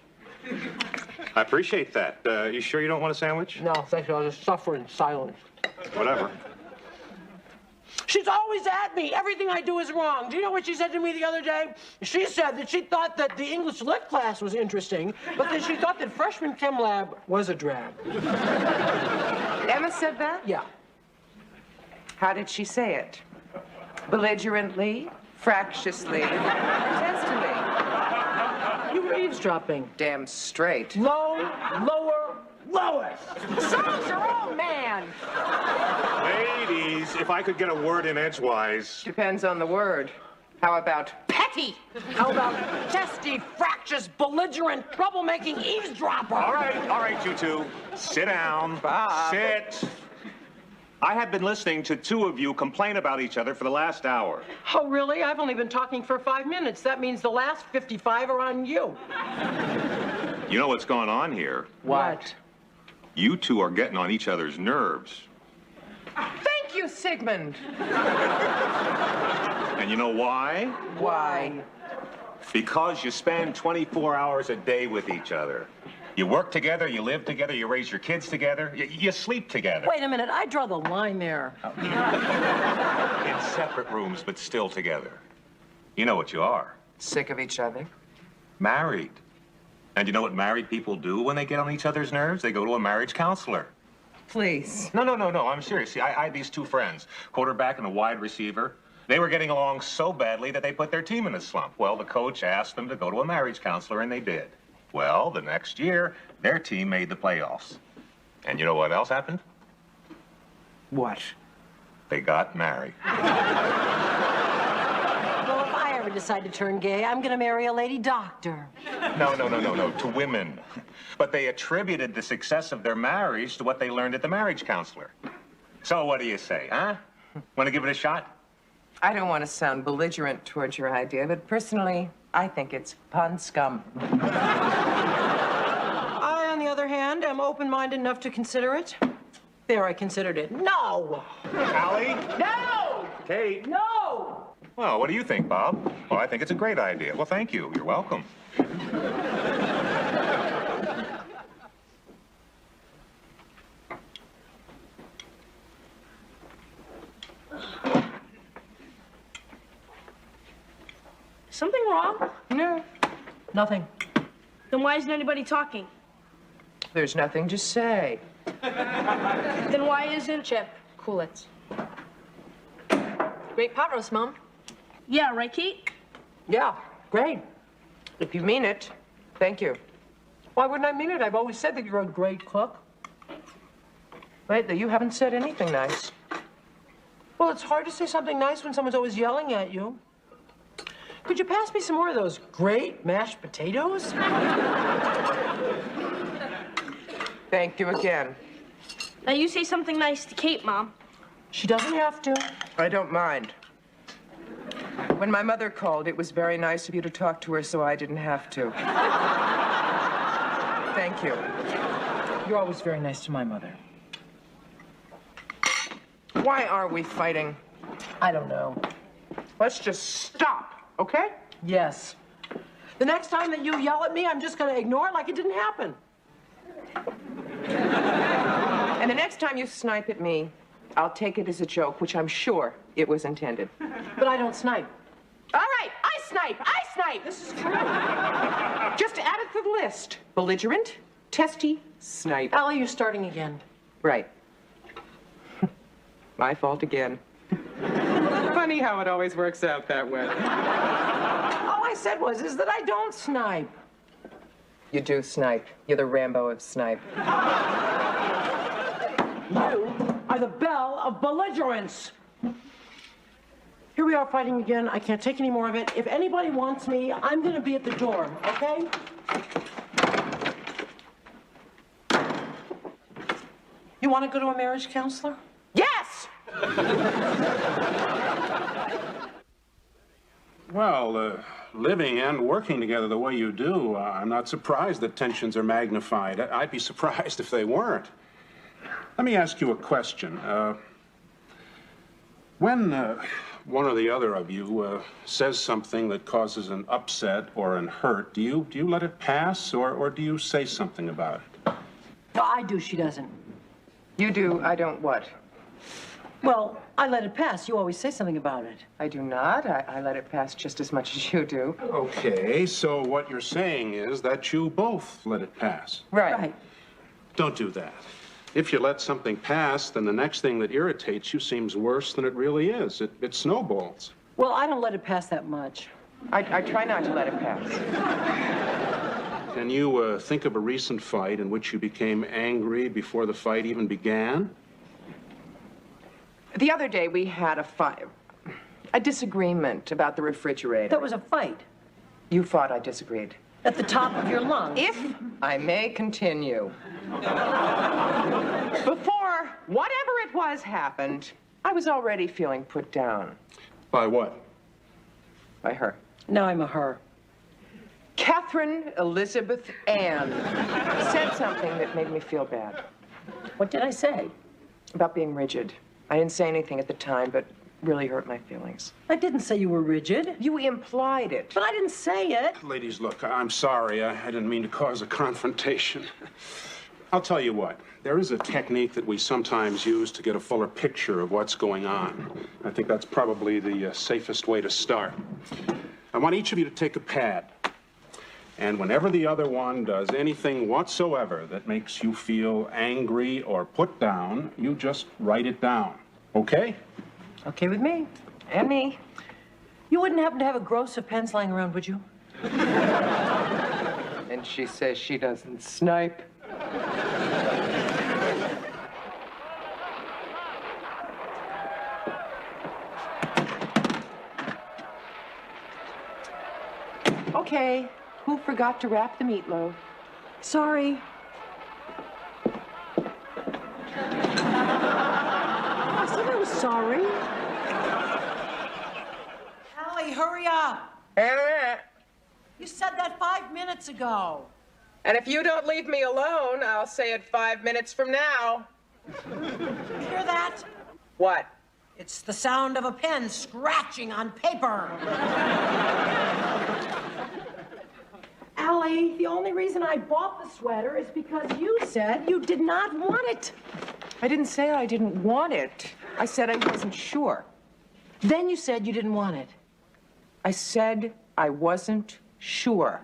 I appreciate that. You sure you don't want a sandwich? No, thank you. I'll just suffer in silence. Whatever. She's always at me. Everything I do is wrong. Do you know what she said to me the other day? She said that she thought that the English lit class was interesting, but that she thought that freshman chem lab was a drag. Emma said that? Yeah. How did she say it? Belligerently? Fractiously? Testily? You were eavesdropping. Damn straight. Low, lower, lowest. Songs are all man. Ladies, if I could get a word in edgewise. Depends on the word. How about petty? How about testy, fractious, belligerent, troublemaking eavesdropper? All right, you two. Sit down. Bob. Sit. I have been listening to two of you complain about each other for the last hour. Oh, really? I've only been talking for 5 minutes. That means the last 55 are on you. You know what's going on here? What? You two are getting on each other's nerves. Thank you, Sigmund. And you know why? Why? Because you spend 24 hours a day with each other. You work together, you live together, you raise your kids together, you sleep together. Wait a minute, I draw the line there. In separate rooms, but still together. You know what you are. Sick of each other? Married. And you know what married people do when they get on each other's nerves? They go to a marriage counselor. Please. No, I'm serious. See, I had these two friends, quarterback and a wide receiver. They were getting along so badly that they put their team in a slump. Well, the coach asked them to go to a marriage counselor, and they did. Well, the next year, their team made the playoffs. And you know what else happened? What? They got married. Well, if I ever decide to turn gay, I'm going to marry a lady doctor. No, to women. But they attributed the success of their marriage to what they learned at the marriage counselor. So what do you say, huh? Want to give it a shot? I don't want to sound belligerent towards your idea, but personally, I think it's pun scum. I, on the other hand, am open-minded enough to consider it. There, I considered it. No! Allie? No! Kate? No! Well, what do you think, Bob? Well, I think it's a great idea. Well, thank you. You're welcome. Something wrong? No. Nothing. Then why isn't anybody talking? There's nothing to say. Then why isn't Chip? Cool it. Great pot roast, Mom. Yeah, right, Kate? Yeah, great. If you mean it, thank you. Why wouldn't I mean it? I've always said that you're a great cook. Lately, you haven't said anything nice. Well, it's hard to say something nice when someone's always yelling at you. Could you pass me some more of those great mashed potatoes? Thank you again. Now you say something nice to Kate, Mom. She doesn't have to. I don't mind. When my mother called, it was very nice of you to talk to her so I didn't have to. Thank you. You're always very nice to my mother. Why are we fighting? I don't know. Let's just stop. Okay? Yes. The next time that you yell at me, I'm just going to ignore it like it didn't happen. And the next time you snipe at me, I'll take it as a joke, which I'm sure it was intended. But I don't snipe. All right, I snipe. This is true. Just add it to the list. Belligerent, testy, snipe. Allie, you're starting again. Right. My fault again. Funny how it always works out that way. All I said is that I don't snipe. You do snipe. You're the Rambo of snipe. You are the belle of belligerence. Here we are fighting again. I can't take any more of it. If anybody wants me, I'm going to be at the door, okay? You want to go to a marriage counselor? Yes! Well, living and working together the way you do, I'm not surprised that tensions are magnified. I'd be surprised if they weren't. Let me ask you a question. When one or the other of you says something that causes an upset or an hurt, do you let it pass, or do you say something about it? I do, she doesn't. You do, I don't what? Well, I let it pass. You always say something about it. I do not. I let it pass just as much as you do. Okay, so what you're saying is that you both let it pass. Right. Don't do that. If you let something pass, then the next thing that irritates you seems worse than it really is. It snowballs. Well, I don't let it pass that much. I try not to let it pass. Can you think of a recent fight in which you became angry before the fight even began? The other day we had a disagreement about the refrigerator. That was a fight. You thought I disagreed. At the top of your lungs. If I may continue. Before whatever it was happened, I was already feeling put down. By what? By her. Now I'm a her. Catherine Elizabeth Ann said something that made me feel bad. What did I say? About being rigid. I didn't say anything at the time, but really hurt my feelings. I didn't say you were rigid. You implied it. But I didn't say it. Ladies, look, I'm sorry. I didn't mean to cause a confrontation. I'll tell you what. There is a technique that we sometimes use to get a fuller picture of what's going on. I think that's probably the safest way to start. I want each of you to take a pad. And whenever the other one does anything whatsoever that makes you feel angry or put down, you just write it down. Okay? Okay with me. And me. You wouldn't happen to have a gross of pens lying around, would you? And she says she doesn't snipe. Okay. Who forgot to wrap the meatloaf? Sorry. I said I was sorry. Allie, hurry up. You said that 5 minutes ago. And if you don't leave me alone, I'll say it 5 minutes from now. You hear that? What? It's the sound of a pen scratching on paper. Allie, the only reason I bought the sweater is because you said you did not want it. I didn't say I didn't want it. I said I wasn't sure. Then you said you didn't want it. I said I wasn't sure.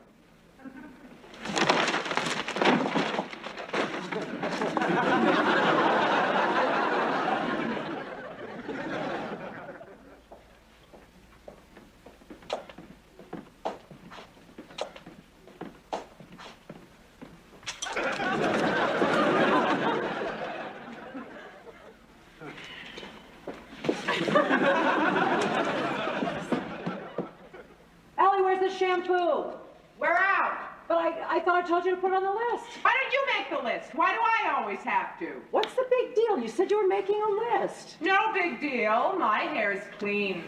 Allie, where's the shampoo? We're out. But I thought I told you to put it on the list. Why did you make the list? Why do I always have to? What's the big deal? You said you were making a list. No big deal. My hair's clean.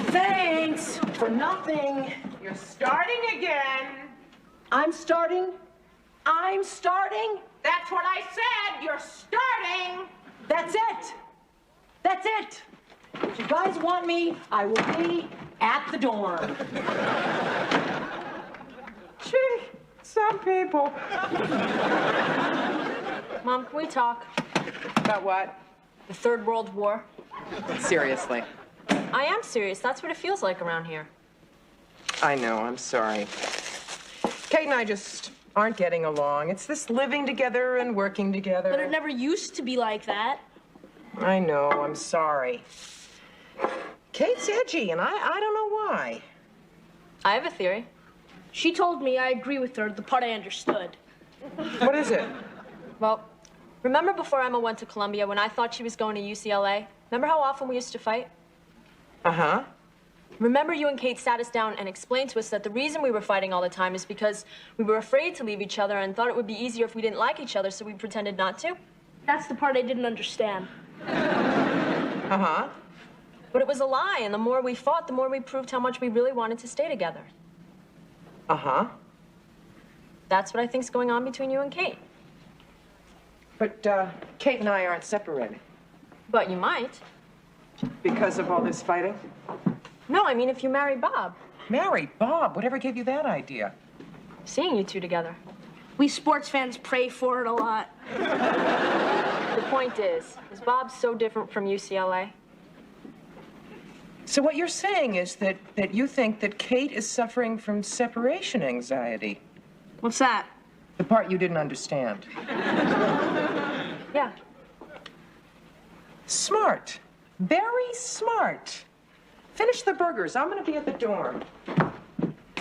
Thanks for nothing. You're starting again. I'm starting? I'm starting? That's what I said. You're starting. That's it. That's it. If you guys want me, I will be at the dorm. Gee, some people. Mom, can we talk? About what? The Third World War. Seriously. I am serious. That's what it feels like around here. I know, I'm sorry. Kate and I just aren't getting along. It's this living together and working together. But it never used to be like that. I know, I'm sorry. Kate's edgy, and I don't know why. I have a theory. She told me I agree with her, the part I understood. What is it? Well, remember before Emma went to Columbia when I thought she was going to UCLA? Remember how often we used to fight? Uh-huh. Remember you and Kate sat us down and explained to us that the reason we were fighting all the time is because we were afraid to leave each other and thought it would be easier if we didn't like each other, so we pretended not to? That's the part I didn't understand. Uh-huh. But it was a lie, and the more we fought, the more we proved how much we really wanted to stay together. Uh-huh. That's what I think's going on between you and Kate. But, Kate and I aren't separated. But you might. Because of all this fighting? No, I mean if you marry Bob. Marry Bob? Whatever gave you that idea? Seeing you two together. We sports fans pray for it a lot. The point is Bob so different from UCLA? So what you're saying is that you think that Kate is suffering from separation anxiety. What's that? The part you didn't understand. Yeah. Smart. Very smart. Finish the burgers. I'm going to be at the dorm.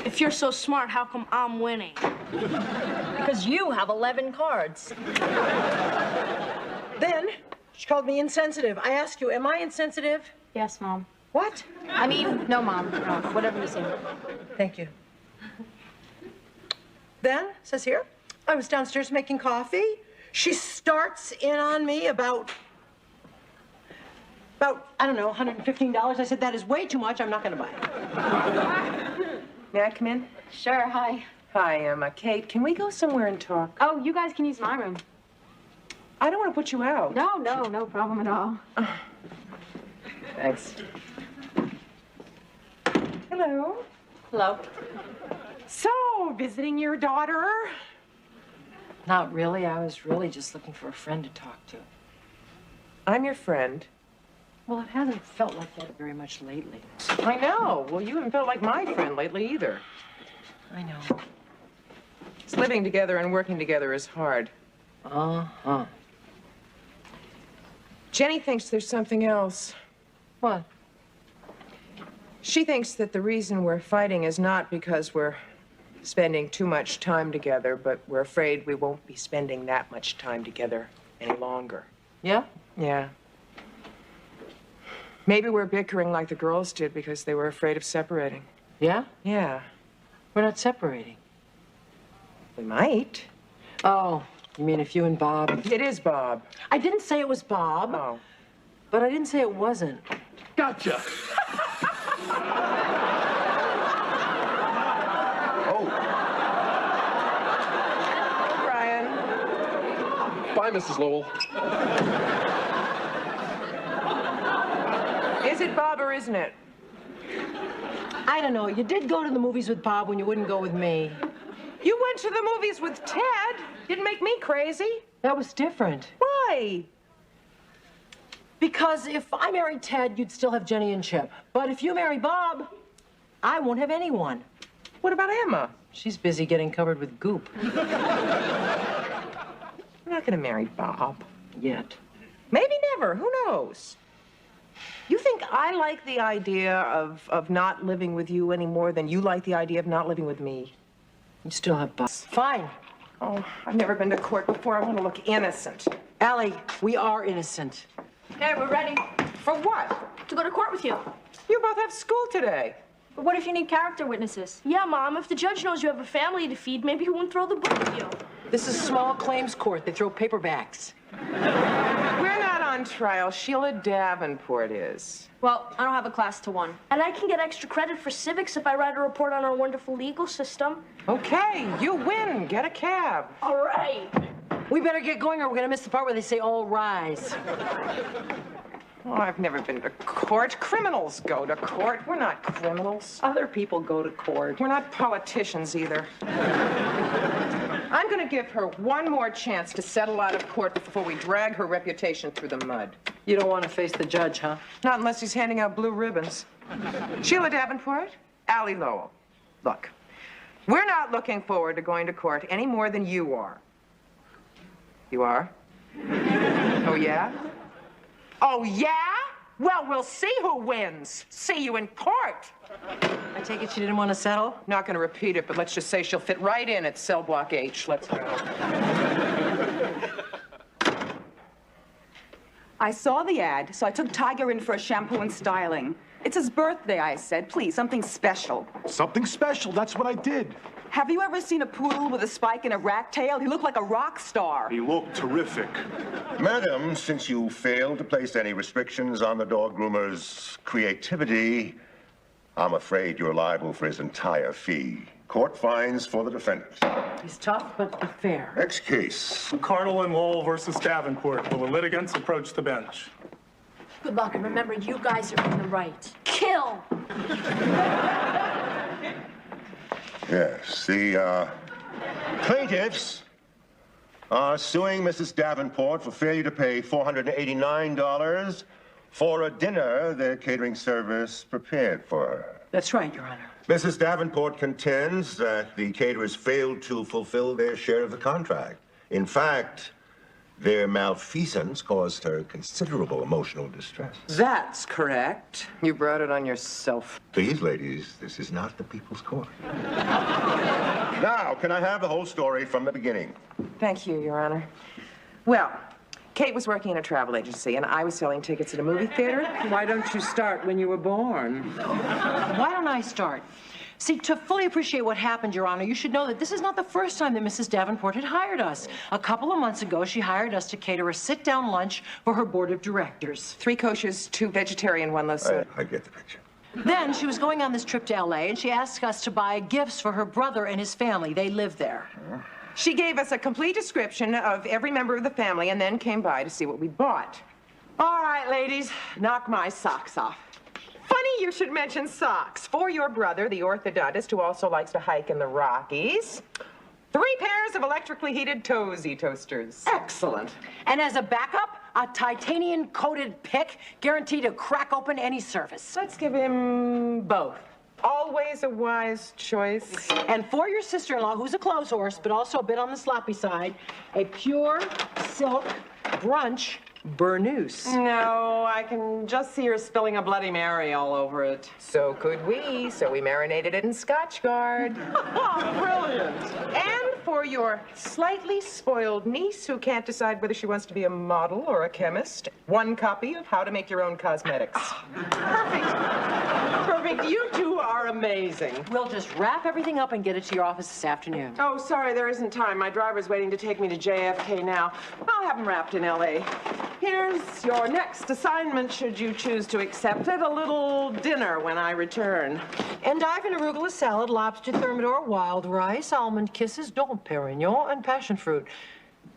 If you're so smart, how come I'm winning? Because you have 11 cards. Then, she called me insensitive. I ask you, am I insensitive? Yes, Mom. What? I mean, no, Mom. No, whatever you say. Thank you. Then, says here, I was downstairs making coffee. She starts in on me about, I don't know, $115. I said, that is way too much. I'm not going to buy it. May I come in? Sure, hi. Hi, Emma. Kate, can we go somewhere and talk? Oh, you guys can use my room. I don't want to put you out. No problem at all. Thanks. Hello. Hello. So, visiting your daughter? Not really. I was really just looking for a friend to talk to. I'm your friend. Well, it hasn't felt like that very much lately. I know. Well, you haven't felt like my friend lately either. I know. Living together and working together is hard. Uh-huh. Jenny thinks there's something else. What? She thinks that the reason we're fighting is not because we're spending too much time together, but we're afraid we won't be spending that much time together any longer. Yeah? Yeah. Maybe we're bickering like the girls did because they were afraid of separating. Yeah? Yeah. We're not separating. We might. Oh, you mean if you and Bob... It is Bob. I didn't say it was Bob. Oh. But I didn't say it wasn't. Gotcha. Brian. Bye, Mrs. Lowell. Is it Bob or isn't it? I don't know. You did go to the movies with Bob when you wouldn't go with me. You went to the movies with Ted. Didn't make me crazy. That was different. Why? Because if I married Ted, you'd still have Jenny and Chip. But if you marry Bob, I won't have anyone. What about Emma? She's busy getting covered with goop. I'm not going to marry Bob. Yet. Maybe never. Who knows? You think I like the idea of not living with you any more than you like the idea of not living with me? You still have Bob. Fine. Oh, I've never been to court before. I want to look innocent. Allie, we are innocent. Okay, we're ready. For what? To go to court with you. You both have school today. But what if you need character witnesses? Yeah, Mom, if the judge knows you have a family to feed, maybe he won't throw the book at you. This is small claims court. They throw paperbacks. We're not on trial. Sheila Davenport is. Well, I don't have a class to 1. And I can get extra credit for civics if I write a report on our wonderful legal system. Okay, you win. Get a cab. All right. We better get going or we're gonna miss the part where they say all rise. Oh, I've never been to court. Criminals go to court. We're not criminals. Other people go to court. We're not politicians either. I'm going to give her one more chance to settle out of court before we drag her reputation through the mud. You don't want to face the judge, huh? Not unless he's handing out blue ribbons. Sheila Davenport, Allie Lowell. Look, we're not looking forward to going to court any more than you are. You are? Oh, yeah? Oh, yeah? Well, we'll see who wins. See you in court. I take it she didn't want to settle? Not going to repeat it, but let's just say she'll fit right in at cell block H. Let's go. I saw the ad, so I took Tiger in for a shampoo and styling. It's his birthday, I said. Please, something special. Something special, that's what I did. Have you ever seen a poodle with a spike and a rat tail? He looked like a rock star. He looked terrific. Madam, since you failed to place any restrictions on the dog groomer's creativity, I'm afraid you're liable for his entire fee. Court fines for the defendant. He's tough, but fair. Next case. Cardinal and Lowell versus Davenport. Will the litigants approach the bench? Good luck, and remember, you guys are in the right. Kill! Yes, the plaintiffs are suing Mrs. Davenport for failure to pay $489 for a dinner their catering service prepared for her. That's right, Your Honor. Mrs. Davenport contends that the caterers failed to fulfill their share of the contract. In fact, their malfeasance caused her considerable emotional distress. That's correct. You brought it on yourself. Please, ladies, this is not the people's court. Now, can I have the whole story from the beginning? Thank you, Your Honor. Well, Kate was working in a travel agency, and I was selling tickets at a movie theater. Why don't you start when you were born? Why don't I start? See, to fully appreciate what happened, Your Honor, you should know that this is not the first time that Mrs. Davenport had hired us. A couple of months ago, she hired us to cater a sit-down lunch for her board of directors. 3 koshers, 2 vegetarian, 1 low soda. I get the picture. Then she was going on this trip to L.A., and she asked us to buy gifts for her brother and his family. They live there. She gave us a complete description of every member of the family and then came by to see what we bought. All right, ladies, knock my socks off. Funny you should mention socks. For your brother, the orthodontist, who also likes to hike in the Rockies. 3 pairs of electrically heated Tozy toasters. Excellent. And as a backup, a titanium-coated pick guaranteed to crack open any surface. Let's give him both. Always a wise choice. And for your sister-in-law, who's a clothes horse, but also a bit on the sloppy side, a pure silk brunch burnoose. No, I can just see her spilling a Bloody Mary all over it. So could we. So we marinated it in Scotchgard. Brilliant. And for your slightly spoiled niece who can't decide whether she wants to be a model or a chemist, 1 copy of How to Make Your Own Cosmetics. Perfect. Perfect. You two are amazing. We'll just wrap everything up and get it to your office this afternoon. Oh, sorry, there isn't time. My driver's waiting to take me to JFK now. I'll have him wrapped in L.A. Here's your next assignment, should you choose to accept it. A little dinner when I return. Endive and arugula salad, lobster thermidor, wild rice, almond kisses, Dom Perignon, and passion fruit.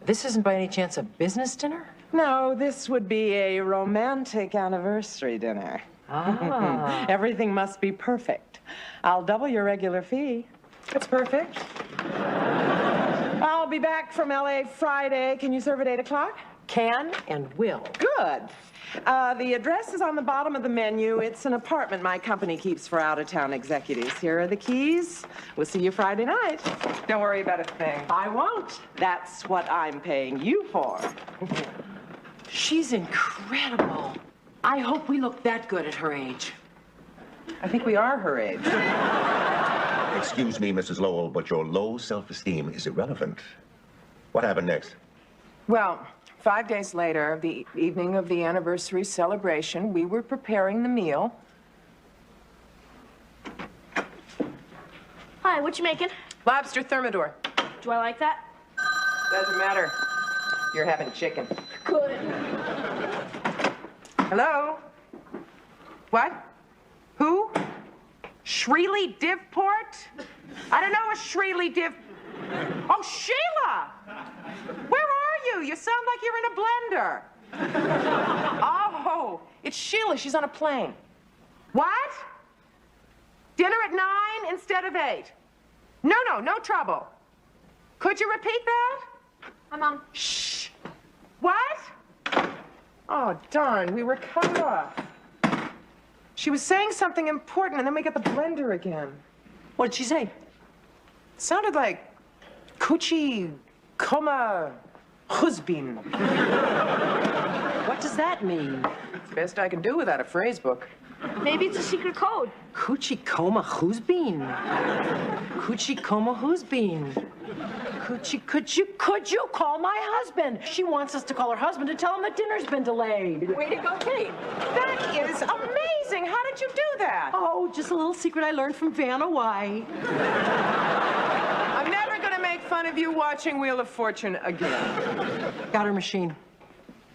This isn't by any chance a business dinner? No, this would be a romantic anniversary dinner. Ah. Everything must be perfect. I'll double your regular fee. That's perfect. I'll be back from L.A. Friday. Can you serve at 8 o'clock? Can and will. Good. The address is on the bottom of the menu. It's an apartment my company keeps for out-of-town executives. Here are the keys. We'll see you Friday night. Don't worry about a thing. I won't. That's what I'm paying you for. She's incredible. I hope we look that good at her age. I think we are her age. Excuse me, Mrs. Lowell, but your low self-esteem is irrelevant. What happened next? Well, 5 days later, the evening of the anniversary celebration, we were preparing the meal. Hi, what you making? Lobster thermidor. Do I like that? Doesn't matter. You're having chicken. Good. Hello? What? Who? Shreely Divport? I don't know a Shreely Div... Oh, Sheila! Where are you? You sound like you're in a blender. Oh, it's Sheila. She's on a plane. What? Dinner at 9 instead of 8. No trouble. Could you repeat that? Hi, Mom. Shh. What? Oh, darn, we were cut off. She was saying something important, and then we got the blender again. What did she say? It sounded like Coochie Coma Husbin. What does that mean? It's the best I can do without a phrase book. Maybe it's a secret code. Coochie Coma who's been? Coochie Coma who's been? Coochie, could you call my husband? She wants us to call her husband to tell him that dinner's been delayed. Way to go, Kate. That is amazing. How did you do that? Oh, just a little secret I learned from Vanna White. I'm never going to make fun of you watching Wheel of Fortune again. Got her machine.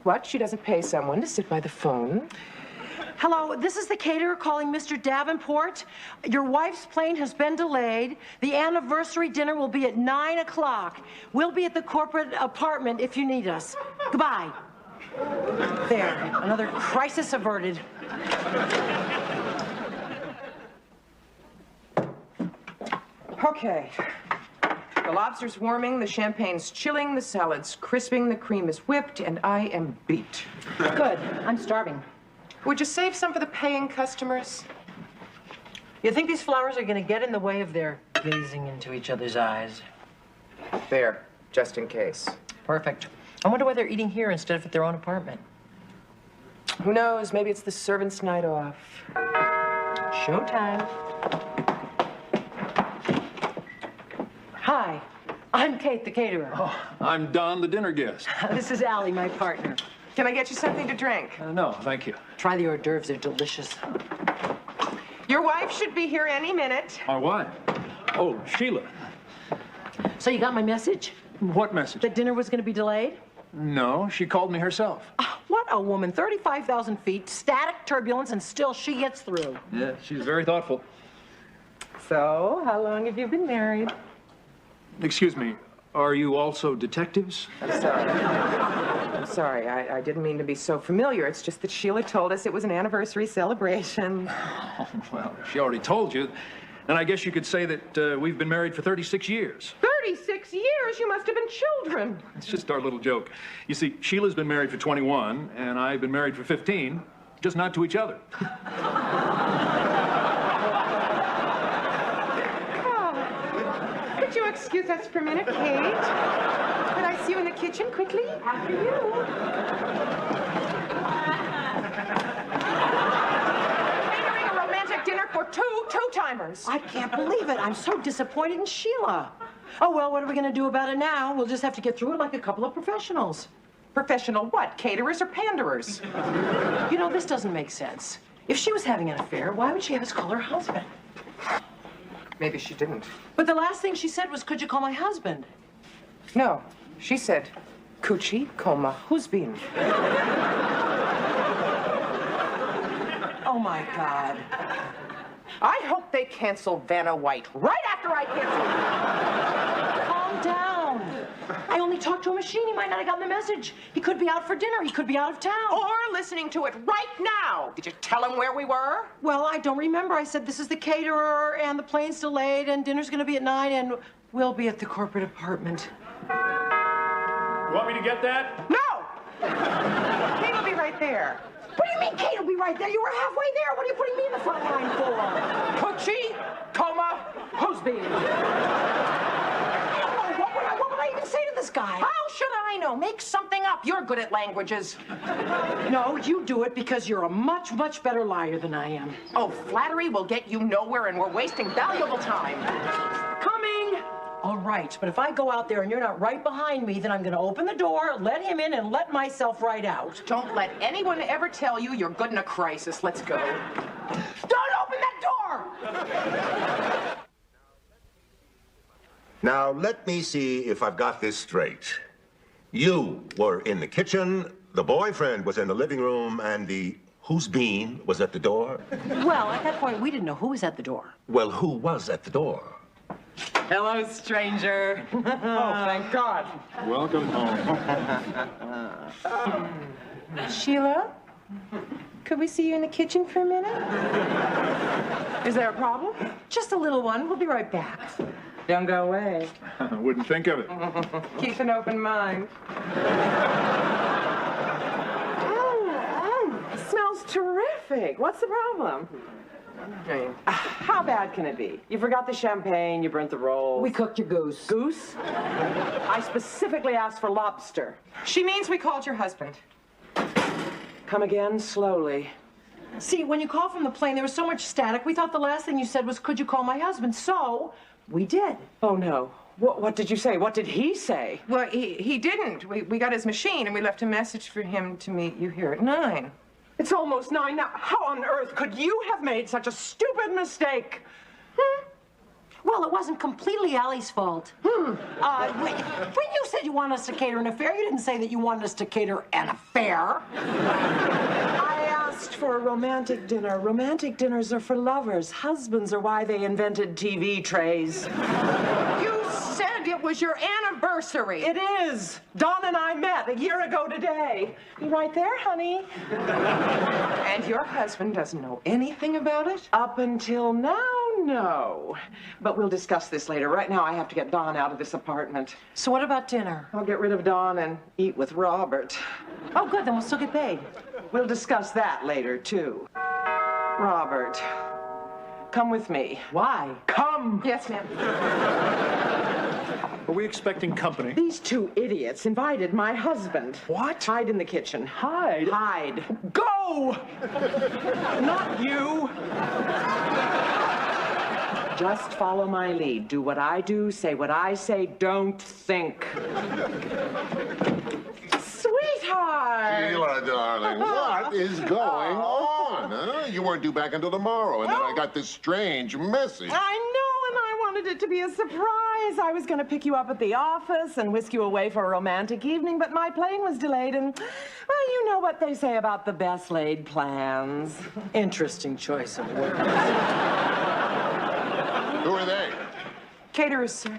What? She doesn't pay someone to sit by the phone? Hello, this is the caterer calling Mr. Davenport. Your wife's plane has been delayed. The anniversary dinner will be at 9 o'clock. We'll be at the corporate apartment if you need us. Goodbye. There, another crisis averted. Okay. The lobster's warming, the champagne's chilling, the salad's crisping, the cream is whipped, and I am beat. Good. I'm starving. Would you save some for the paying customers? You think these flowers are going to get in the way of their gazing into each other's eyes? There, just in case. Perfect. I wonder why they're eating here instead of at their own apartment. Who knows? Maybe it's the servants' night off. Showtime. Hi, I'm Kate, the caterer. Oh, I'm Don, the dinner guest. This is Allie, my partner. Can I get you something to drink? No, thank you. Try the hors d'oeuvres, they're delicious. Your wife should be here any minute. My wife? Oh, Sheila. So you got my message? What message? That dinner was going to be delayed? No, she called me herself. What a woman. 35,000 feet, static turbulence, and still she gets through. Yeah, she's very thoughtful. So, how long have you been married? Excuse me, are you also detectives? I'm sorry. I'm sorry. I didn't mean to be so familiar. It's just that Sheila told us it was an anniversary celebration. Oh, well, she already told you. And I guess you could say that we've been married for 36 years. 36 years? You must have been children. It's just our little joke. You see, Sheila's been married for 21, and I've been married for 15, just not to each other. Could you excuse us for a minute, Kate? Could I see you in the kitchen quickly? After you. Catering a romantic dinner for two-timers. I can't believe it. I'm so disappointed in Sheila. Oh, well, what are we going to do about it now? We'll just have to get through it like a couple of professionals. Professional what? Caterers or panderers? You know, this doesn't make sense. If she was having an affair, why would she have us call her husband? Maybe she didn't. But the last thing she said was, could you call my husband? No, she said, Coochie, coma, husband. Oh, my God. I hope they cancel Vanna White right after I cancel. Calm down. I only talked to a machine. He might not have gotten the message. He could be out for dinner. He could be out of town. Or listening to it right now. Did you tell him where we were? Well, I don't remember. I said this is the caterer, and the plane's delayed, and dinner's going to be at 9, and we'll be at the corporate apartment. You want me to get that? No! Kate will be right there. What do you mean Kate will be right there? You were halfway there. What are you putting me in the front line for? Coochie, coma, husband. What would I even say to this guy? How should I know? Make something up. You're good at languages. No, you do it because you're a much, much better liar than I am. Oh, flattery will get you nowhere, and we're wasting valuable time. Coming! All right, but if I go out there and you're not right behind me, then I'm going to open the door, let him in, and let myself right out. Don't let anyone ever tell you you're good in a crisis. Let's go. Don't open that door! Now, let me see if I've got this straight. You were in the kitchen, the boyfriend was in the living room, and the whose bean was at the door? Well, at that point, we didn't know who was at the door. Well, who was at the door? Hello, stranger. Oh, thank God. Welcome home. Sheila, could we see you in the kitchen for a minute? Is there a problem? Just a little one. We'll be right back. Don't go away. I wouldn't think of it. Keep an open mind. It smells terrific. What's the problem? How bad can it be? You forgot the champagne, you burnt the rolls. We cooked your goose. Goose? I specifically asked for lobster. She means we called your husband. Come again, slowly. See, when you called from the plane, there was so much static, we thought the last thing you said was, could you call my husband? So, we did. Oh, no. What did you say? What did he say? Well, he didn't. We got his machine, and we left a message for him to meet you here at 9. It's almost 9 now. How on earth could you have made such a stupid mistake? Well, it wasn't completely Allie's fault. When you said you wanted us to cater an affair, you didn't say that you wanted us to cater an affair. I asked for a romantic dinner. Romantic dinners are for lovers. Husbands are why they invented TV trays. You said it was your anniversary. It is. Dawn and I met a year ago today. You right there, honey. And your husband doesn't know anything about it? Up until now, know. But we'll discuss this later. Right now, I have to get Don out of this apartment. So what about dinner? I'll get rid of Don and eat with Robert. Oh, good, then we'll still get paid. We'll discuss that later, too. Robert, come with me. Why? Come! Yes, ma'am. Are we expecting company? These two idiots invited my husband. What? Hide in the kitchen. Hide? Hide. Go! Not you! Just follow my lead. Do what I do, say what I say, don't think. Sweetheart! Sheila, darling, what is going on? Huh? You weren't due back until tomorrow, and then I got this strange message. I know, and I wanted it to be a surprise. I was going to pick you up at the office and whisk you away for a romantic evening, but my plane was delayed, and, well, you know what they say about the best laid plans. Interesting choice of words. Who are they? Caterers, sir.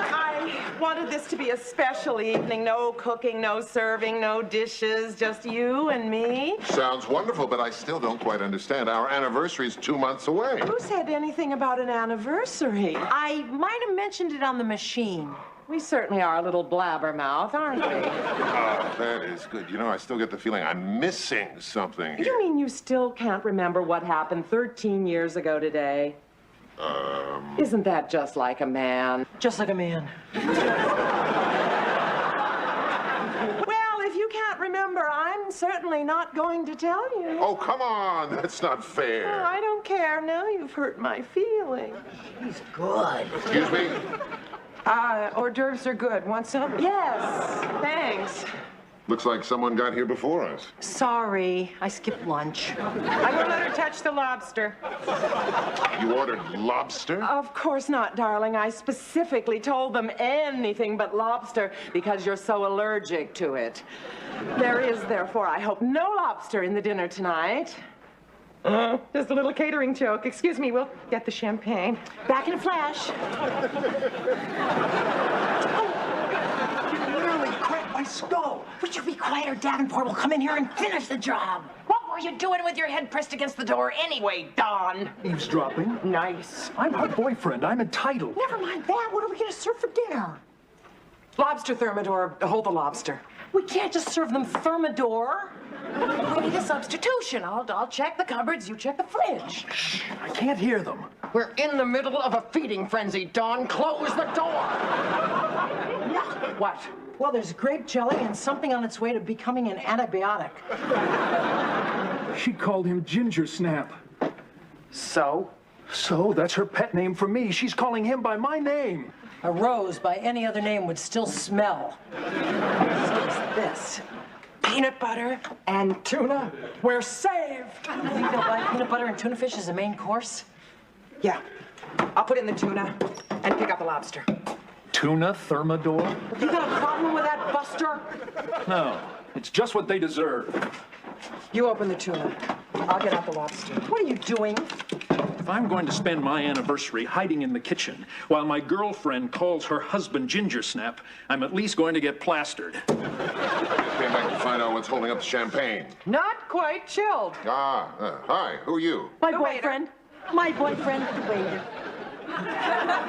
I wanted this to be a special evening. No cooking, no serving, no dishes, just you and me. Sounds wonderful, but I still don't quite understand. Our anniversary's 2 months away. Who said anything about an anniversary? I might have mentioned it on the machine. We certainly are a little blabbermouth, aren't we? Oh, that is good. You know, I still get the feeling I'm missing something here. You mean you still can't remember what happened 13 years ago today? Isn't that just like a man? Just like a man. Well, if you can't remember, I'm certainly not going to tell you. Oh, come on. That's not fair. Oh, I don't care. Now you've hurt my feelings. He's good. Excuse me? Hors d'oeuvres are good. Want some? Yes, thanks. Looks like someone got here before us. Sorry, I skipped lunch. I won't let her touch the lobster. You ordered lobster? Of course not, darling. I specifically told them anything but lobster because you're so allergic to it. There is, therefore, I hope, no lobster in the dinner tonight. Just a little catering joke. Excuse me, we'll get the champagne. Back in a flash. You nearly cracked my skull. Would you be quiet or Davenport will come in here and finish the job? What were you doing with your head pressed against the door anyway, Don? Eavesdropping? Nice. I'm her boyfriend. I'm entitled. Never mind that. What are we going to serve for dinner? Lobster thermidor. Hold the lobster. We can't just serve them thermidor. We need a substitution. I'll check the cupboards, you check the fridge. Shh, I can't hear them. We're in the middle of a feeding frenzy, Don. Close the door. What? Well, there's grape jelly and something on its way to becoming an antibiotic. She called him Ginger Snap. So? So, that's her pet name for me. She's calling him by my name. A rose by any other name would still smell. So is this. Peanut butter and tuna. We're saved. You think they'll buy peanut butter and tuna fish as a main course? Yeah. I'll put in the tuna and pick up the lobster. Tuna thermidor? You got a problem with that, Buster? No, it's just what they deserve. You open the tuna. I'll get out the lobster. What are you doing? If I'm going to spend my anniversary hiding in the kitchen while my girlfriend calls her husband Ginger Snap, I'm at least going to get plastered. I just came back to find out what's holding up the champagne. Not quite chilled. Hi, who are you? My boyfriend. My boyfriend, the waiter.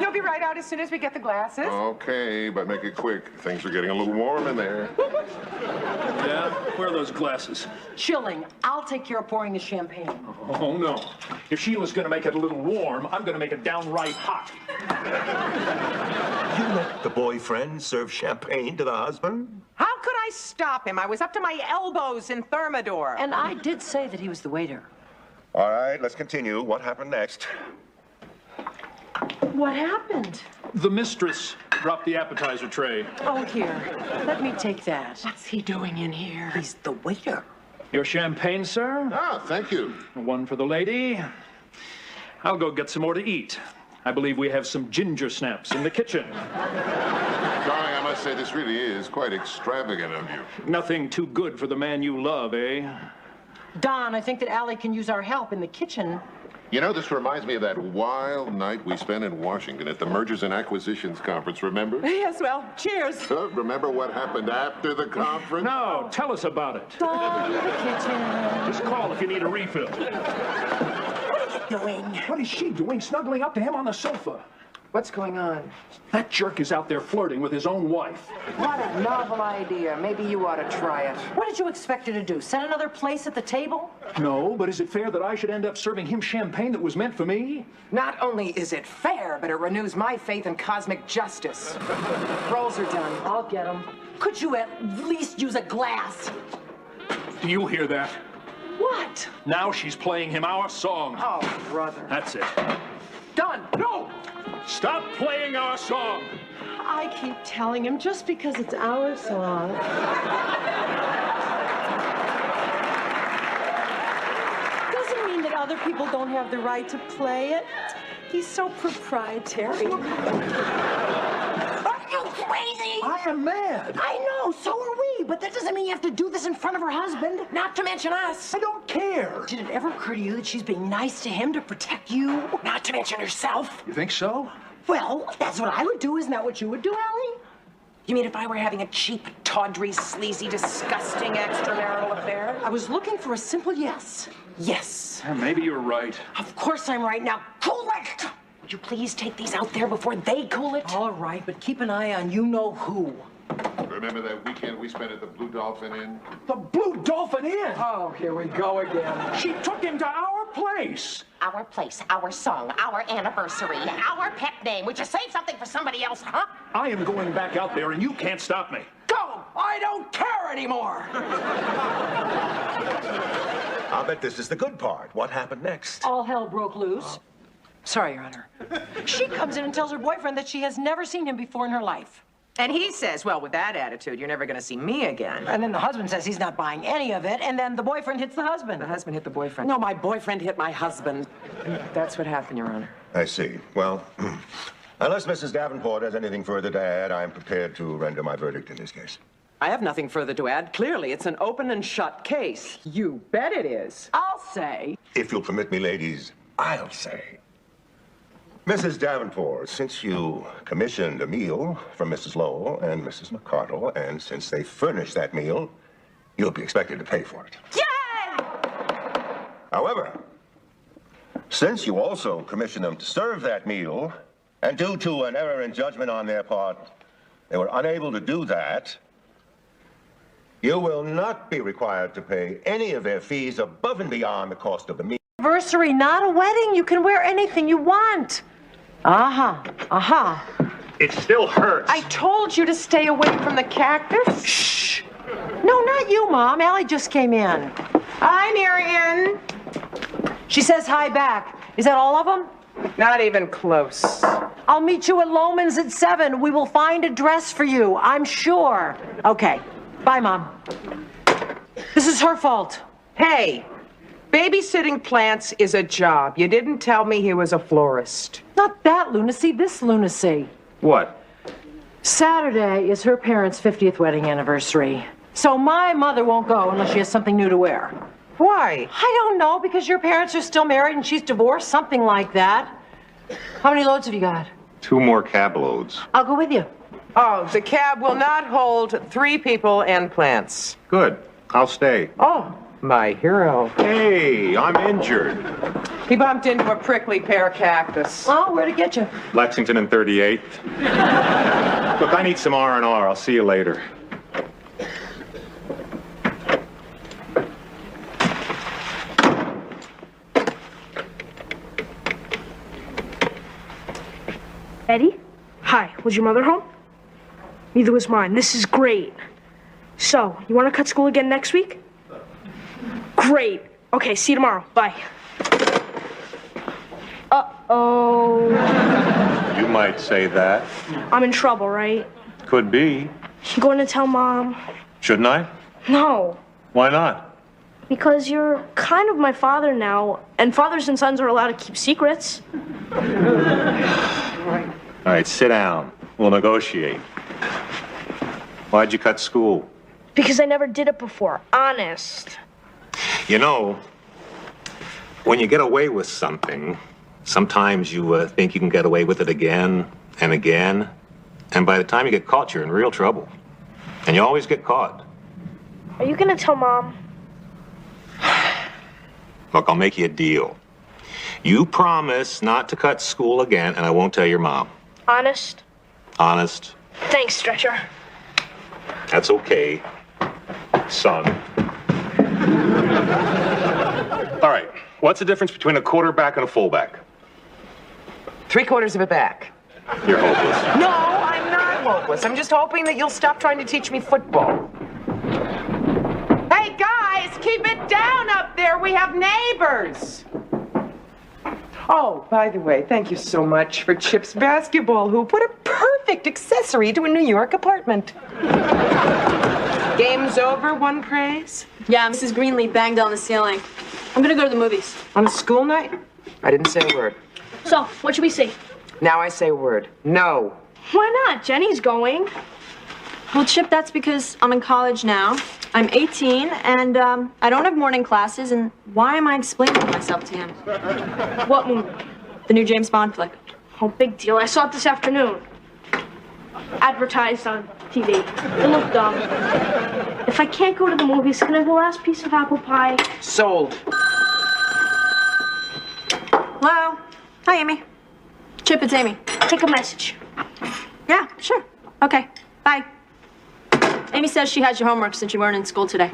You'll be right out as soon as we get the glasses. Okay, but make it quick. Things are getting a little warm in there. Yeah? Where are those glasses? Chilling. I'll take care of pouring the champagne. Oh, no. If Sheila's going to make it a little warm, I'm going to make it downright hot. You let the boyfriend serve champagne to the husband? How could I stop him? I was up to my elbows in thermidor. And I did say that he was the waiter. All right, let's continue. What happened next? What happened? The mistress dropped the appetizer tray. Oh, here. Let me take that. What's he doing in here? He's the waiter. Your champagne, sir? Ah, thank you. One for the lady. I'll go get some more to eat. I believe we have some ginger snaps in the kitchen. Darling, I must say this really is quite extravagant of you. Nothing too good for the man you love, eh? Don, I think that Allie can use our help in the kitchen. You know, this reminds me of that wild night we spent in Washington at the Mergers and Acquisitions Conference, remember? Yes, well, cheers. Remember what happened after the conference? No, tell us about it. Don, the kitchen. Just call if you need a refill. doing? What is she doing snuggling up to him on the sofa? What's going on? That jerk is out there flirting with his own wife. What a novel idea. Maybe you ought to try it. What did you expect her to do? Set another place at the table? No, but is it fair that I should end up serving him champagne that was meant for me? Not only is it fair, but it renews my faith in cosmic justice. Rolls are done. I'll get them. Could you at least use a glass? Do you hear that? What? Now she's playing him our song. Oh, brother. That's it. Done. No! Stop playing our song! I keep telling him just because it's our song. Doesn't mean that other people don't have the right to play it. He's so proprietary. Are you crazy? I am mad. I know, so are we, but that doesn't mean you have to do this in front of her husband. Not to mention us. I don't care. Did it ever occur to you that she's being nice to him to protect you? Not to mention herself. You think so? Well, that's what I would do. Isn't that what you would do, Allie? You mean if I were having a cheap, tawdry, sleazy, disgusting extramarital affair? I was looking for a simple yes. Yes. Maybe you're right. Of course I'm right. Now, cool it! Would you please take these out there before they cool it? All right, but keep an eye on you-know-who. Remember that weekend we spent at the Blue Dolphin Inn? The Blue Dolphin Inn! Oh, here we go again. She took him to our place! Our place, our song, our anniversary, our pet name. Would you save something for somebody else, huh? I am going back out there and you can't stop me. Go! I don't care anymore! I'll bet this is the good part. What happened next? All hell broke loose. Sorry, Your Honor. She comes in and tells her boyfriend that she has never seen him before in her life. And he says, well, with that attitude, you're never going to see me again. And then the husband says he's not buying any of it, and then the boyfriend hits the husband. The husband hit the boyfriend. No, my boyfriend hit my husband. That's what happened, Your Honor. I see. Well, unless Mrs. Davenport has anything further to add, I'm prepared to render my verdict in this case. I have nothing further to add. Clearly, it's an open and shut case. You bet it is. I'll say. If you'll permit me, ladies, I'll say. Mrs. Davenport, since you commissioned a meal from Mrs. Lowell and Mrs. McCardle, and since they furnished that meal, you'll be expected to pay for it. Yay! However, since you also commissioned them to serve that meal, and due to an error in judgment on their part, they were unable to do that, you will not be required to pay any of their fees above and beyond the cost of the meal. Anniversary, not a wedding. You can wear anything you want. It still hurts. I told you to stay away from the cactus. Shh. No, not you, Mom. Allie just came in. Hi, Marion. She says hi back. Is that all of them? Not even close. I'll meet you at Loman's at 7. We will find a dress for you, I'm sure. Okay. Bye, Mom. This is her fault. Hey, babysitting plants is a job. You didn't tell me he was a florist. Not that lunacy, this lunacy. What? Saturday is her parents' 50th wedding anniversary. So my mother won't go unless she has something new to wear. Why? I don't know, because your parents are still married and she's divorced, something like that. How many loads have you got? 2 more cab loads. I'll go with you. Oh, the cab will not hold 3 people and plants. Good. I'll stay. Oh, my hero. Hey, I'm injured. He bumped into a prickly pear cactus. Oh, where'd it get you? Lexington and 38th. Look, I need some R&R. I'll see you later. Eddie? Hi, was your mother home? Neither was mine. This is great. So, you want to cut school again next week? Great. Okay, see you tomorrow. Bye. Uh-oh. You might say that. I'm in trouble, right? Could be. You going to tell Mom? Shouldn't I? No, Why not? because you're kind of my father now, and fathers and sons are allowed to keep secrets. All right, sit down. We'll negotiate. Why'd you cut school? Because I never did it before. Honest. You know, when you get away with something, sometimes you think you can get away with it again and again. And by the time you get caught, you're in real trouble. And you always get caught. Are you going to tell Mom? Look, I'll make you a deal. You promise not to cut school again, and I won't tell your mom. Honest? Honest? Thanks, Stretcher. That's okay, son. All right, what's the difference between a quarterback and a fullback? 3/4 of it back. You're hopeless. No, I'm not hopeless. I'm just hoping that you'll stop trying to teach me football. Hey, guys, keep it down up there. We have neighbors. Oh, by the way, thank you so much for Chip's basketball hoop. What a perfect accessory to a New York apartment. Game's over, one praise? Yeah, Mrs. Greenleaf banged on the ceiling. I'm gonna go to the movies. On a school night? I didn't say a word. So, what should we see? Now I say a word. No. Why not? Jenny's going. Well, Chip, that's because I'm in college now. I'm 18, and I don't have morning classes, and why am I explaining myself to him? What movie? The new James Bond flick. Oh, big deal. I saw it this afternoon. Advertised on TV. It looked dumb. If I can't go to the movies, can I have the last piece of apple pie? Sold. Hello? Hi, Amy. Chip, it's Amy. Take a message. Yeah, sure. Okay, bye. Amy says she has your homework since you weren't in school today.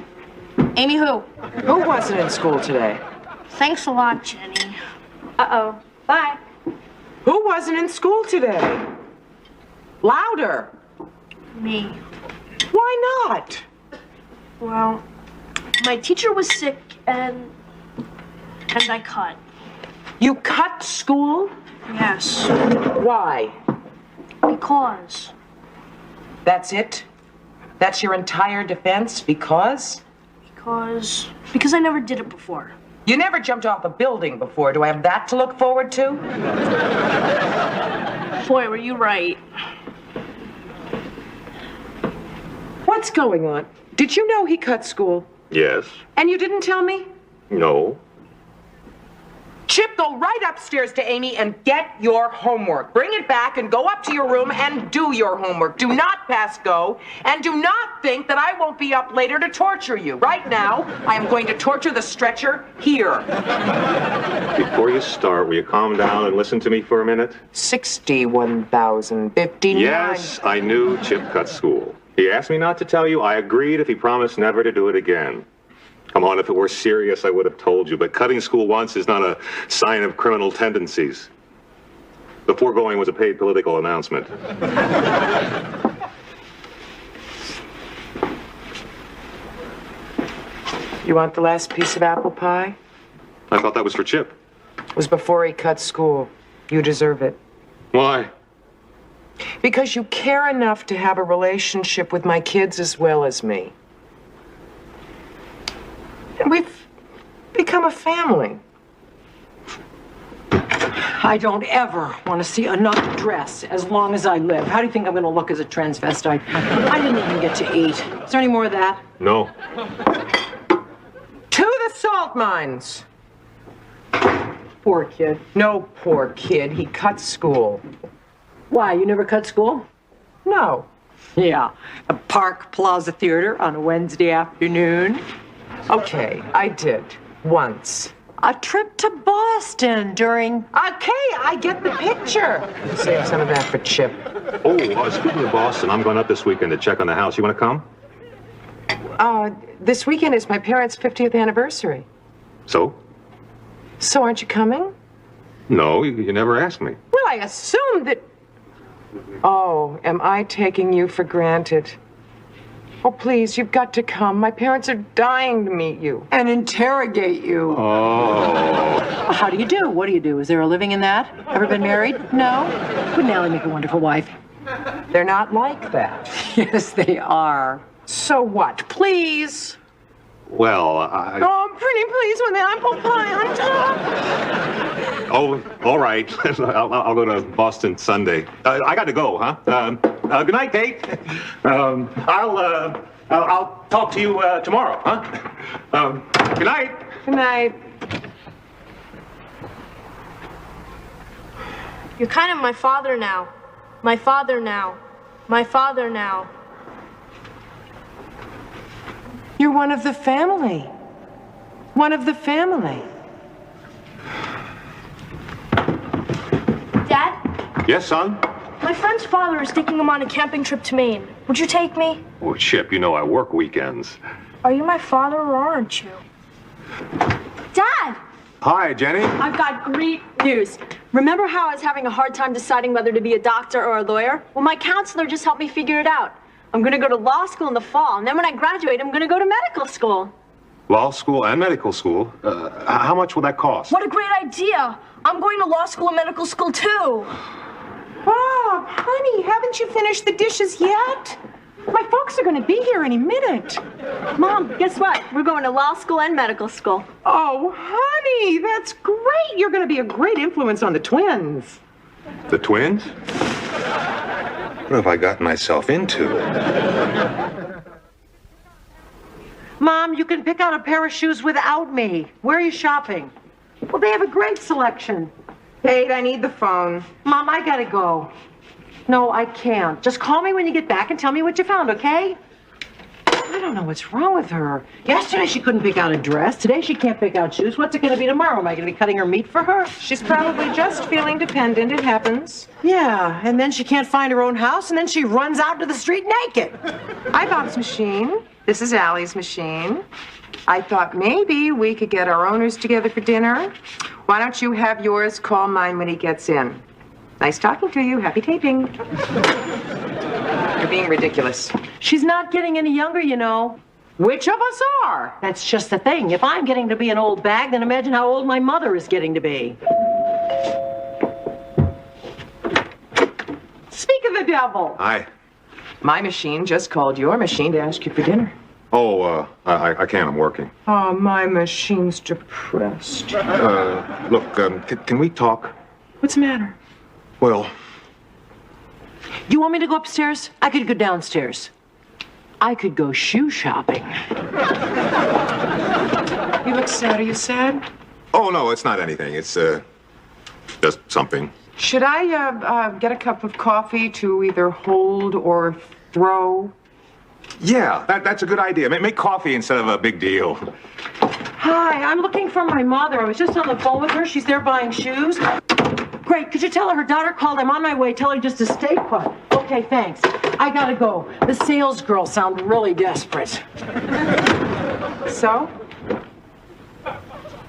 Amy who? Who wasn't in school today? Thanks a lot, Jenny. Uh-oh. Bye. Who wasn't in school today? Louder. Me. Why not? Well, my teacher was sick and I cut. You cut school? Yes. Why? Because. That's it? That's your entire defense? Because? Because I never did it before. You never jumped off a building before. Do I have that to look forward to? Boy, were you right. What's going on? Did you know he cut school? Yes. And you didn't tell me? No. Chip, go right upstairs to Amy and get your homework. Bring it back and go up to your room and do your homework. Do not pass go, and do not think that I won't be up later to torture you. Right now, I am going to torture the stretcher here. Before you start, will you calm down and listen to me for a minute? 61,059. Yes, I knew Chip cut school. He asked me not to tell you. I agreed if he promised never to do it again. Come on, if it were serious, I would have told you. But cutting school once is not a sign of criminal tendencies. The foregoing was a paid political announcement. You want the last piece of apple pie? I thought that was for Chip. It was before he cut school. You deserve it. Why? Because you care enough to have a relationship with my kids as well as me. And we've become a family. I don't ever want to see another dress as long as I live. How do you think I'm going to look as a transvestite? I didn't even get to eat. Is there any more of that? No. To the salt mines. Poor kid. No poor kid. He cut school. Why, you never cut school? No. Yeah, the Park Plaza Theater on a Wednesday afternoon. Okay, I did. Once. A trip to Boston during... Okay, I get the picture. Save some of that for Chip. Oh, speaking of Boston, I'm going up this weekend to check on the house. You want to come? This weekend is my parents' 50th anniversary. So? So aren't you coming? No, you never asked me. Well, I assumed that... Oh, am I taking you for granted? Oh, please, you've got to come. My parents are dying to meet you. And interrogate you. Oh. How do you do? What do you do? Is there a living in that? Ever been married? No? Wouldn't Allie make a wonderful wife? They're not like that. Yes, they are. So what? Please? Well, Oh, I'm pretty pleased with the apple pie on top. Oh, all right. I'll go to Boston Sunday. I got to go, huh? Good night, Kate. I'll talk to you tomorrow, huh? Good night. Good night. You're kind of my father now. My father now. My father now. You're one of the family. One of the family. Yes, son? My friend's father is taking him on a camping trip to Maine. Would you take me? Oh, Chip, you know I work weekends. Are you my father or aren't you? Dad! Hi, Jenny. I've got great news. Remember how I was having a hard time deciding whether to be a doctor or a lawyer? Well, my counselor just helped me figure it out. I'm going to go to law school in the fall, and then when I graduate, I'm going to go to medical school. Law school and medical school? How much will that cost? What a great idea! I'm going to law school and medical school too. Bob, honey, haven't you finished the dishes yet? My folks are going to be here any minute. Mom, guess what? We're going to law school and medical school. Oh, honey, that's great. You're going to be a great influence on the twins. The twins? What have I gotten myself into? Mom, you can pick out a pair of shoes without me. Where are you shopping? Well, they have a great selection. Kate, I need the phone. Mom, I gotta go. No, I can't. Just call me when you get back and tell me what you found, okay? I don't know what's wrong with her. Yesterday she couldn't pick out a dress. Today she can't pick out shoes. What's it gonna be tomorrow? Am I gonna be cutting her meat for her? She's probably just feeling dependent. It happens. Yeah, and then she can't find her own house, and then she runs out to the street naked. Hi, Bob's machine. This is Allie's machine. I thought maybe we could get our owners together for dinner. Why don't you have yours call mine when he gets in? Nice talking to you. Happy taping. You're being ridiculous. She's not getting any younger, you know. Which of us are? That's just the thing. If I'm getting to be an old bag, then imagine how old my mother is getting to be. Speak of the devil. Hi. My machine just called your machine to ask you for dinner. Oh, I can't. I'm working. Oh, my machine's depressed. Look, can we talk? What's the matter? Well... You want me to go upstairs? I could go downstairs. I could go shoe shopping. You look sad. Are you sad? Oh, no, it's not anything. It's, just something. Should I, get a cup of coffee to either hold or throw? Yeah, that's a good idea. Make coffee instead of a big deal. Hi, I'm looking for my mother. I was just on the phone with her. She's there buying shoes. Great. Could you tell her daughter called? I'm on my way. Tell her just to stay put. Okay, thanks. I gotta go. The sales girls sound really desperate. So?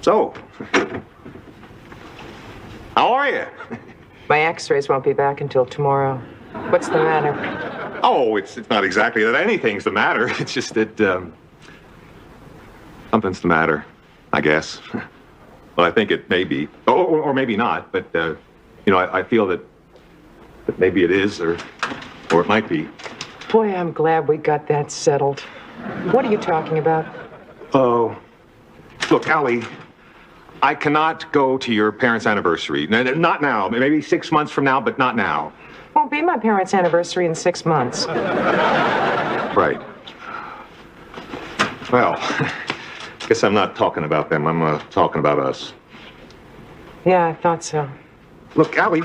So? How are you? My x-rays won't be back until tomorrow. What's the matter? Oh, it's not exactly that anything's the matter. It's just that, something's the matter, I guess. Well, I think it may be. Or maybe not, but, you know, I feel that maybe it is, or it might be. Boy, I'm glad we got that settled. What are you talking about? Oh, look, Allie, I cannot go to your parents' anniversary. Not now. Maybe 6 months from now, but not now. Won't be my parents' anniversary in 6 months. Right. Well, guess I'm not talking about them. I'm talking about us. Yeah, I thought so. Look, Allie,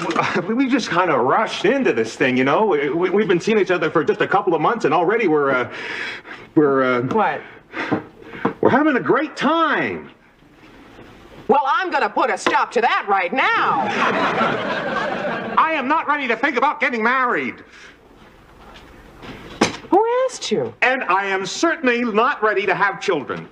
we just kind of rushed into this thing, you know? We've been seeing each other for just a couple of months, and already we're What? We're having a great time. Well, I'm gonna put a stop to that right now. I am not ready to think about getting married. Who asked you? And I am certainly not ready to have children.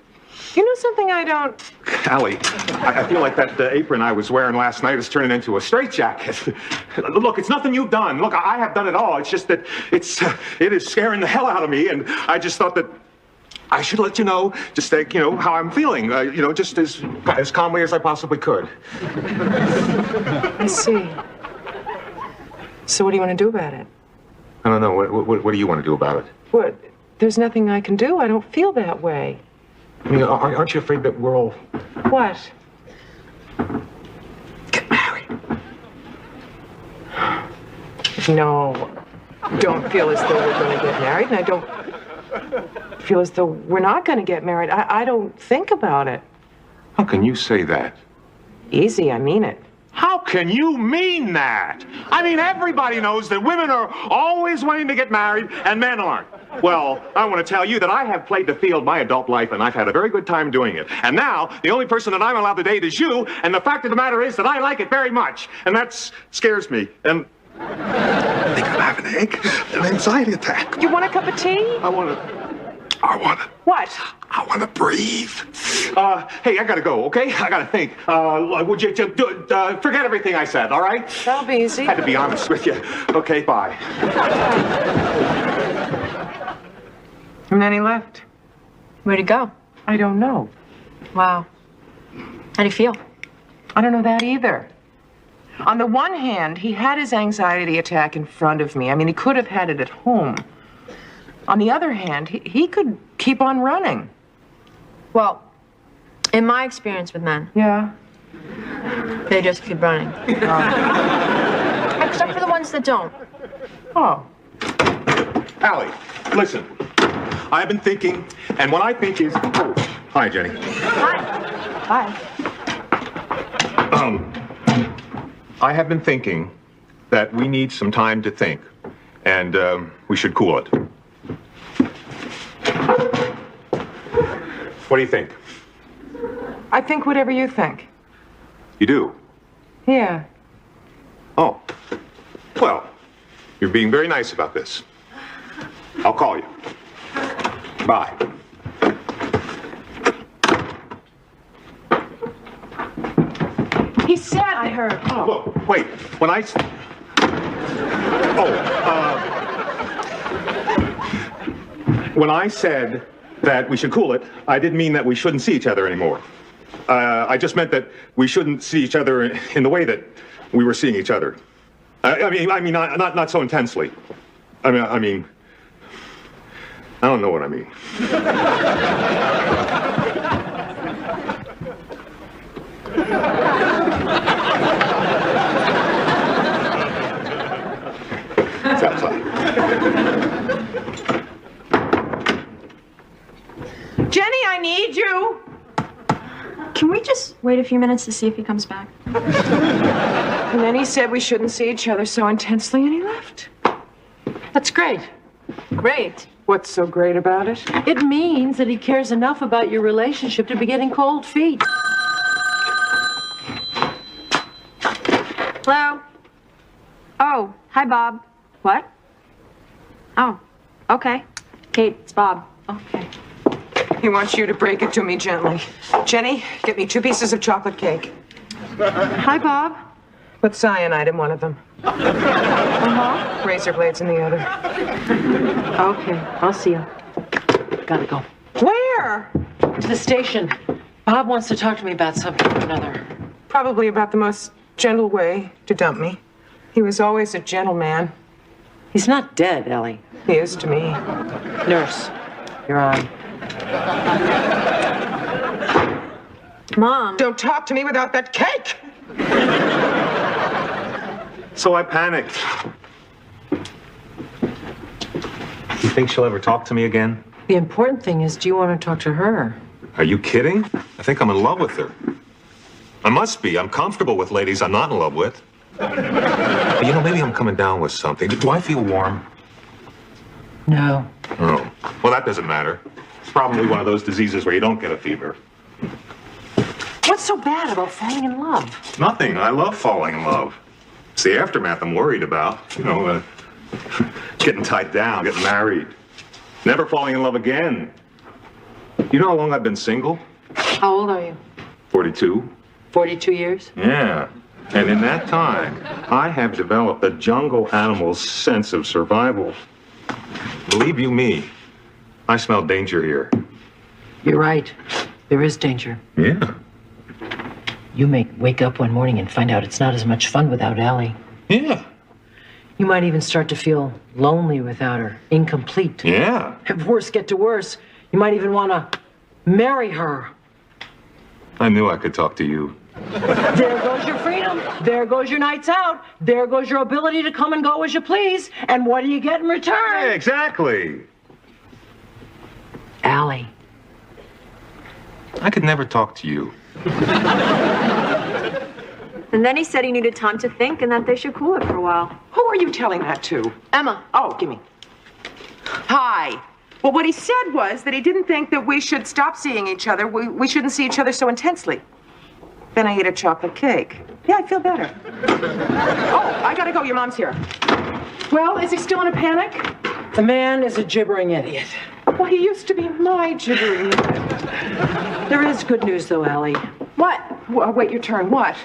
You know something I don't... Allie, I feel like that apron I was wearing last night is turning into a straitjacket. Look, it's nothing you've done. Look, I have done it all. It's just that it is scaring the hell out of me, and I just thought that I should let you know, just like, you know, how I'm feeling, you know, just as calmly as I possibly could. I see. So what do you want to do about it? I don't know. What do you want to do about it? What? There's nothing I can do. I don't feel that way. I mean, aren't you afraid that we're all... What? Get married. No. Don't feel as though we're going to get married, and I don't feel as though we're not going to get married. I don't think about it. How can you say that? Easy, I mean it. How can you mean that? I mean, everybody knows that women are always wanting to get married and men aren't. Well, I want to tell you that I have played the field my adult life, and I've had a very good time doing it. And now, the only person that I'm allowed to date is you, and the fact of the matter is that I like it very much. And that scares me. And I think I'm having an anxiety attack. You want a cup of tea? I want What? to breathe. Hey, I gotta go, okay? I gotta think. Would you just forget everything I said, all right? That'll be easy. Had to be honest with you. Okay, bye. And then he left. Where'd he go? I don't know. Wow. How do you feel? I don't know that either. On the one hand, he had his anxiety attack in front of me. I mean, he could have had it at home. On the other hand, he could keep on running. Well, in my experience with men, Yeah. they just keep running. Except for the ones that don't. Oh. Allie, listen. I've been thinking, and what I think is... Oh, hi, Jenny. Hi. I have been thinking that we need some time to think, and we should cool it. What do you think? I think whatever you think. You do? Yeah. Oh. Well, you're being very nice about this. I'll call you. Bye. He said... I heard. Oh, look, wait. When I... When I said that we should cool it, I didn't mean that we shouldn't see each other anymore. I just meant that we shouldn't see each other in the way that we were seeing each other. I mean, not so intensely. I mean, I don't know what I mean. It's outside. Jenny, I need you. Can we just wait a few minutes to see if he comes back? And then he said we shouldn't see each other so intensely, and he left. That's great. Great. What's so great about it? It means that he cares enough about your relationship to be getting cold feet. Hello? Oh, hi, Bob. What? Oh, okay. Kate, it's Bob. Okay. He wants you to break it to me gently. Jenny, get me 2 pieces of chocolate cake. Hi, Bob. Put cyanide in one of them. Uh-huh. Razor blades in the other. Okay, I'll see you. Gotta go. Where? To the station. Bob wants to talk to me about something or another. Probably about the most gentle way to dump me. He was always a gentleman. He's not dead, Ellie. He is to me. Nurse, you're on. Mom. Don't talk to me without that cake! So I panicked. You think she'll ever talk to me again? The important thing is, do you want to talk to her? Are you kidding? I think I'm in love with her. I must be. I'm comfortable with ladies I'm not in love with. But, you know, maybe I'm coming down with something. Do I feel warm? No. Oh. Well, that doesn't matter. It's probably one of those diseases where you don't get a fever. What's so bad about falling in love? Nothing. I love falling in love. It's the aftermath I'm worried about. You know, getting tied down, getting married. Never falling in love again. You know how long I've been single? How old are you? 42. 42 years? Yeah. And in that time, I have developed a jungle animal's sense of survival. Believe you me, I smell danger here. You're right. There is danger. Yeah. You may wake up one morning and find out it's not as much fun without Allie. Yeah. You might even start to feel lonely without her, incomplete. Yeah. If worse get to worse, you might even want to marry her. I knew I could talk to you. There goes your freedom. There goes your nights out. There goes your ability to come and go as you please. And what do you get in return? Yeah, exactly. Allie. I could never talk to you. And then he said he needed time to think and that they should cool it for a while. Who are you telling that to? Emma. Oh, give me. Hi. Well, what he said was that he didn't think that we should stop seeing each other. We shouldn't see each other so intensely. Then I ate a chocolate cake. Yeah, I feel better. Oh, I gotta gotta go. Your mom's here. Well, is he still in a panic? The man is a gibbering idiot. Well, he used to be my gibbering idiot. There is good news, though, Allie. What? Wait your turn. What?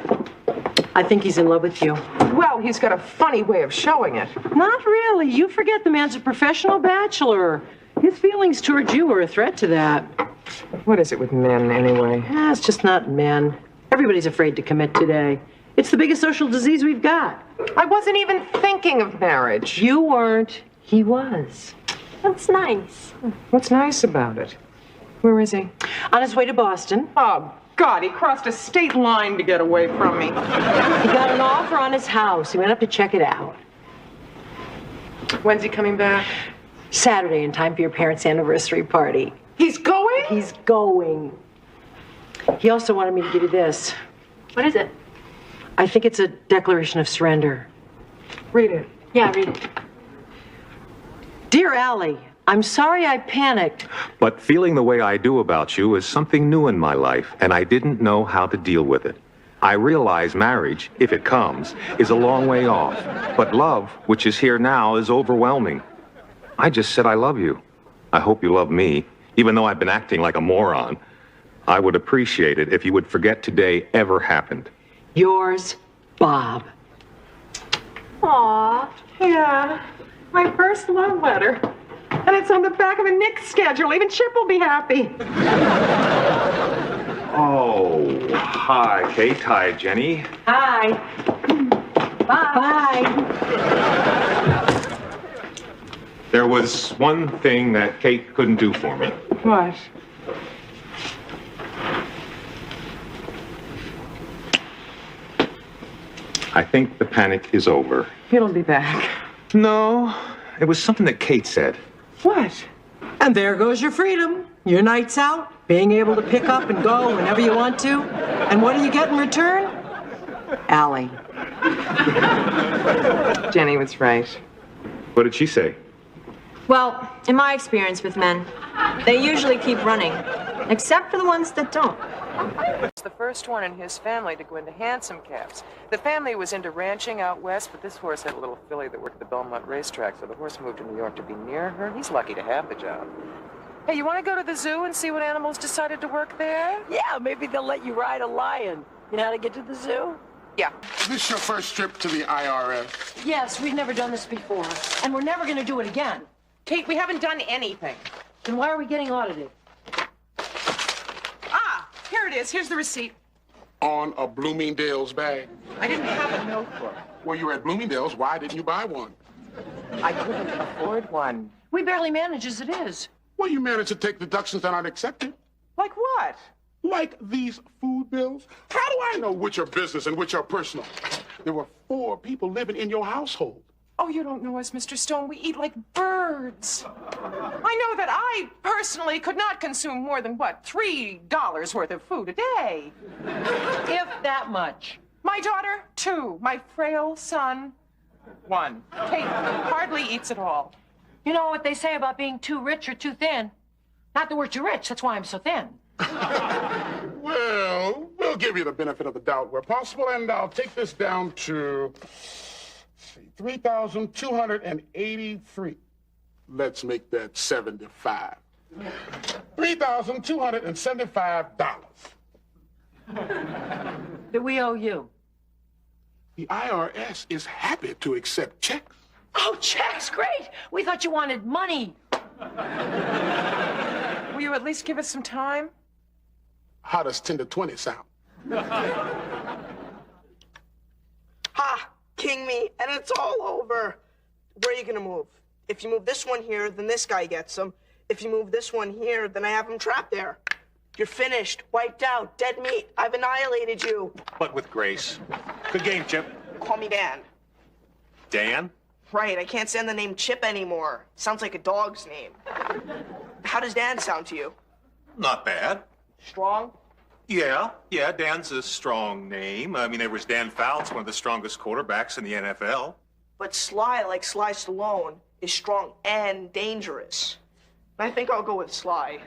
I think he's in love with you. Well, he's got a funny way of showing it. Not really. You forget the man's a professional bachelor. His feelings towards you are a threat to that. What is it with men, anyway? It's just not men. Everybody's afraid to commit today. It's the biggest social disease we've got. I wasn't even thinking of marriage. You weren't. He was. That's nice. What's nice about it? Where is he? On his way to Boston. Oh, God, he crossed a state line to get away from me. He got an offer on his house. He went up to check it out. When's he coming back? Saturday, in time for your parents' anniversary party. He's going? He's going. He also wanted me to give you this. What is it? I think it's a declaration of surrender. Read it. Yeah, read it. Dear Allie, I'm sorry I panicked. But feeling the way I do about you is something new in my life, and I didn't know how to deal with it. I realize marriage, if it comes, is a long way off. But love, which is here now, is overwhelming. I just said I love you. I hope you love me, even though I've been acting like a moron. I would appreciate it if you would forget today ever happened. Yours, Bob. Aw, yeah. My first love letter. And it's on the back of a Nick schedule. Even Chip will be happy. Oh, hi, Kate. Hi, Jenny. Hi. Bye. There was one thing that Kate couldn't do for me. What? I think the panic is over. He'll be back. No, it was something that Kate said. What? And there goes your freedom. Your nights out, being able to pick up and go whenever you want to. And what do you get in return? Allie. Jenny was right. What did she say? Well, in my experience with men, they usually keep running, except for the ones that don't. He's the first one in his family to go into hansom cabs. The family was into ranching out west, but this horse had a little filly that worked at the Belmont racetrack, so the horse moved to New York to be near her. He's lucky to have the job. Hey, you want to go to the zoo and see what animals decided to work there? Yeah, maybe they'll let you ride a lion. You know how to get to the zoo? Yeah. Is this your first trip to the IRS? Yes, we've never done this before, and we're never going to do it again. Kate, we haven't done anything. Then why are we getting audited? Ah, here it is. Here's the receipt. On a Bloomingdale's bag? I didn't have a notebook. Well, you were at Bloomingdale's. Why didn't you buy one? I couldn't afford one. We barely manage as it is. Well, you managed to take deductions that aren't accepted. Like what? Like these food bills. How do I know which are business and which are personal? There were 4 people living in your household. Oh, you don't know us, Mr. Stone. We eat like birds. I know that I personally could not consume more than, what, $3 worth of food a day. If that much. My daughter, 2. My frail son, 1. Kate hardly eats at all. You know what they say about being too rich or too thin? Not that we're too rich, that's why I'm so thin. Well, we'll give you the benefit of the doubt where possible, and I'll take this down to 3,283. Let's make that 75. $3,275. That we owe you. The IRS is happy to accept checks. Oh, checks, great. We thought you wanted money. Will you at least give us some time? How does 10 to 20 sound? Ha! King me, and it's all over. Where are you gonna move? If you move this one here, then this guy gets him. If you move this one here, then I have him trapped there. You're finished, wiped out, dead meat. I've annihilated you. But with grace. Good game, Chip. Call me Dan. Dan? Right, I can't stand the name Chip anymore. Sounds like a dog's name. How does Dan sound to you? Not bad. Strong? Yeah, Dan's a strong name. I mean, there was Dan Fouts, one of the strongest quarterbacks in the NFL. But Sly, like Sly Stallone, is strong and dangerous. I think I'll go with Sly.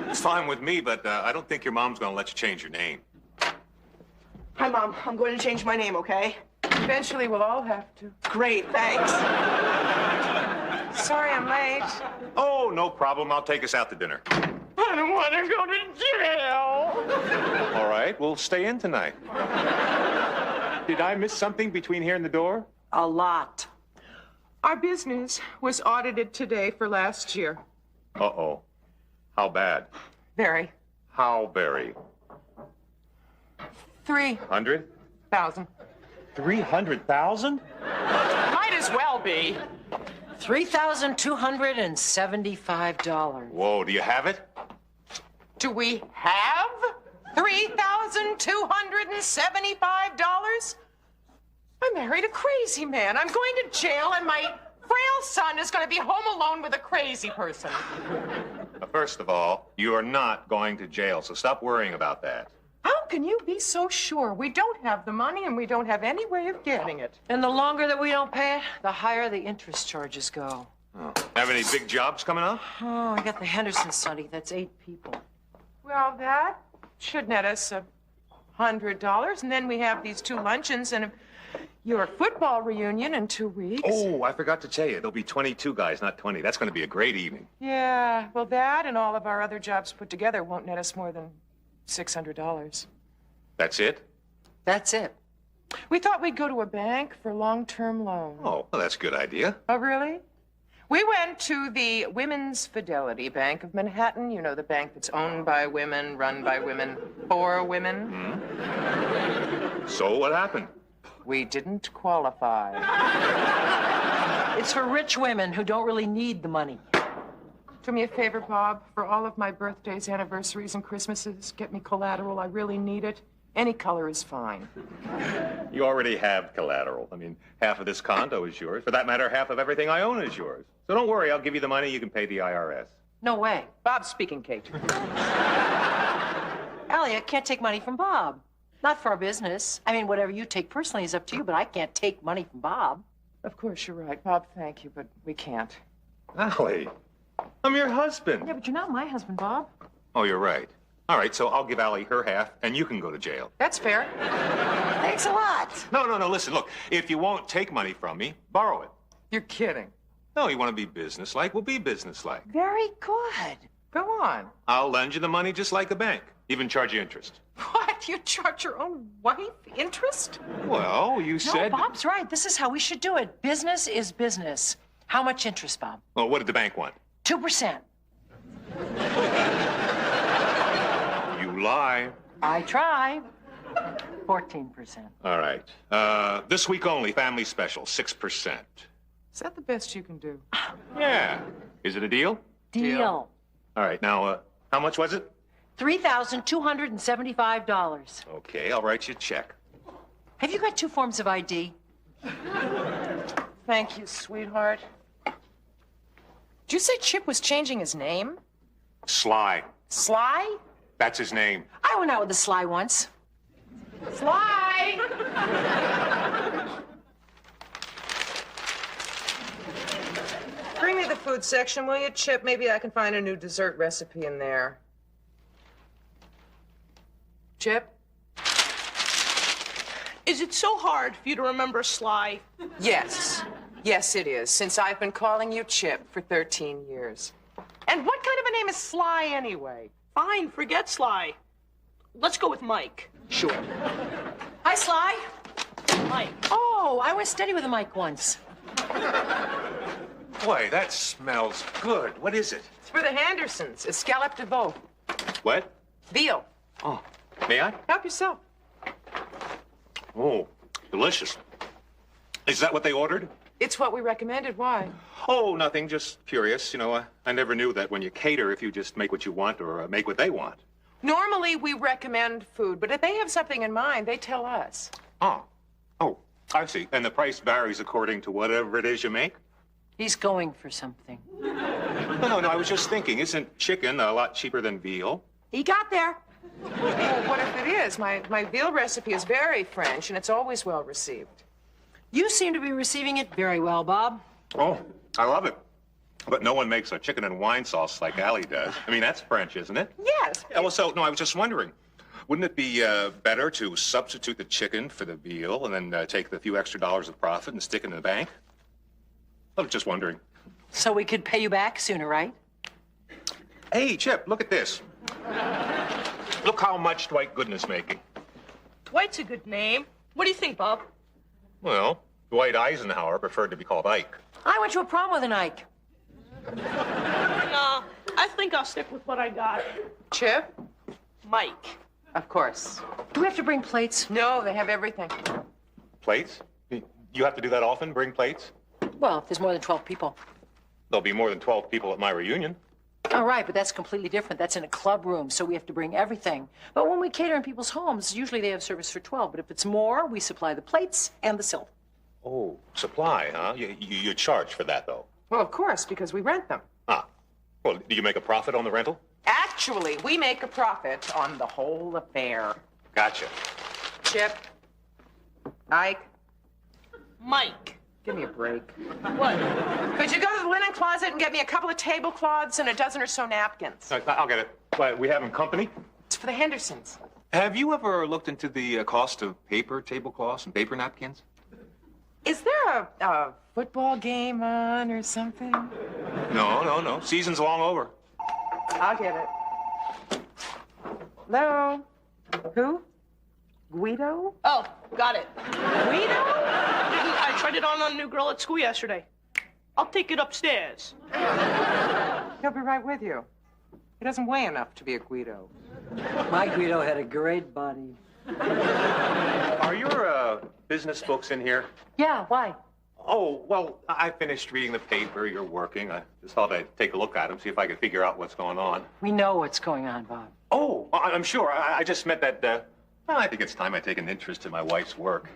It's fine with me, but I don't think your mom's gonna let you change your name. Hi, Mom. I'm going to change my name, okay? Eventually, we'll all have to. Great, thanks. Sorry I'm late. Oh, no problem. I'll take us out to dinner. I don't want to go to jail. All right, we'll stay in tonight. Did I miss something between here and the door? A lot. Our business was audited today for last year. Uh-oh. How bad? Very. How very? 3,000. 100? 300,000? Might as well be. $3,275. Whoa, do you have it? Do we have $3,275? I married a crazy man. I'm going to jail, and my frail son is going to be home alone with a crazy person. First of all, you are not going to jail, so stop worrying about that. How can you be so sure? We don't have the money, and we don't have any way of getting it. And the longer that we don't pay it, the higher the interest charges go. Oh. Have any big jobs coming up? Oh, I got the Henderson study. That's 8 people. Well, that should net us $100, and then we have these 2 luncheons and your football reunion in 2 weeks. Oh, I forgot to tell you. There'll be 22 guys, not 20. That's going to be a great evening. Yeah, well, that and all of our other jobs put together won't net us more than $600. That's it? That's it. We thought we'd go to a bank for long-term loans. Oh, well, that's a good idea. Oh, really? We went to the Women's Fidelity Bank of Manhattan. You know, the bank that's owned by women, run by women, for women. Hmm? So what happened? We didn't qualify. It's for rich women who don't really need the money. Do me a favor, Bob. For all of my birthdays, anniversaries, and Christmases, get me collateral. I really need it. Any color is fine. You already have collateral. I mean, half of this condo is yours. For that matter, half of everything I own is yours. So don't worry, I'll give you the money. You can pay the IRS. No way. Bob's speaking, Kate. Allie, I can't take money from Bob. Not for our business. I mean, whatever you take personally is up to you, but I can't take money from Bob. Of course, you're right. Bob, thank you, but we can't. Allie, I'm your husband. Yeah, but you're not my husband, Bob. Oh, you're right. All right, so I'll give Allie her half, and you can go to jail. That's fair. Thanks a lot. No, listen, look. If you won't take money from me, borrow it. You're kidding. No, you want to be businesslike? We'll be businesslike. Very good. Go on. I'll lend you the money just like a bank. Even charge you interest. What? You charge your own wife interest? Well, you said... No, Bob's right. This is how we should do it. Business is business. How much interest, Bob? Well, what did the bank want? 2%. You lie. I try. 14%. All right. This week only, family special, 6%. Is that the best you can do? Yeah. Is it a deal? Deal. All right, now, how much was it? $3,275. Okay, I'll write you a check. Have you got 2 forms of ID? Thank you, sweetheart. Did you say Chip was changing his name? Sly. Sly? That's his name. I went out with the Sly once. Sly! Bring me the food section, will you, Chip? Maybe I can find a new dessert recipe in there. Chip? Is it so hard for you to remember Sly? Yes. Yes, it is, since I've been calling you Chip for 13 years. And what kind of a name is Sly, anyway? Fine, forget Sly. Let's go with Mike. Sure. Hi, Sly. Mike. Oh, I went steady with a mic once. Boy, that smells good. What is it? It's for the Hendersons. Escalope de veau. What? Veal. Oh, may I? Help yourself. Oh, delicious. Is that what they ordered? It's what we recommended. Why? Oh, nothing. Just curious. You know, I never knew that when you cater, if you just make what you want or make what they want. Normally, we recommend food, but if they have something in mind, they tell us. Oh, I see. And the price varies according to whatever it is you make? He's going for something. No, I was just thinking, isn't chicken a lot cheaper than veal? He got there. Well, what if it is? My veal recipe is very French, and it's always well received. You seem to be receiving it very well, Bob. Oh, I love it. But no one makes a chicken and wine sauce like Allie does. I mean, that's French, isn't it? Yes. Yeah, well, no, I was just wondering. Wouldn't it be better to substitute the chicken for the veal and then take the few extra dollars of profit and stick it in the bank? I was just wondering. So we could pay you back sooner, right? Hey, Chip, look at this. Look how much Dwight Goodness making. Dwight's a good name. What do you think, Bob? Well, Dwight Eisenhower preferred to be called Ike. I went to a prom with an Ike. No, I think I'll stick with what I got. Chip? Mike. Of course. Do we have to bring plates? No, they have everything. Plates? You have to do that often, bring plates? Well, if there's more than 12 people. There'll be more than 12 people at my reunion. All right, but that's completely different. That's in a club room, so we have to bring everything. But when we cater in people's homes, usually they have service for 12. But if it's more, we supply the plates and the silver. Oh, supply, huh? You charge for that, though. Well, of course, because we rent them. Ah. Well, do you make a profit on the rental? Actually, we make a profit on the whole affair. Gotcha. Chip? Ike? Mike. Give me a break. What? Could you go to the linen closet and get me a couple of tablecloths and a dozen or so napkins? I'll get it. But we having company? It's for the Hendersons. Have you ever looked into the cost of paper tablecloths and paper napkins? Is there a football game on or something? No. Season's long over. I'll get it. Hello? Who? Guido? Oh, got it. Guido? I tried it on a new girl at school yesterday. I'll take it upstairs. He'll be right with you. He doesn't weigh enough to be a Guido. My Guido had a great body. Are your business books in here? Yeah, why? Oh, well, I finished reading the paper. You're working. I just thought I'd take a look at them, see if I could figure out what's going on. We know what's going on, Bob. Oh, I'm sure. I just meant that, well, I think it's time I take an interest in my wife's work.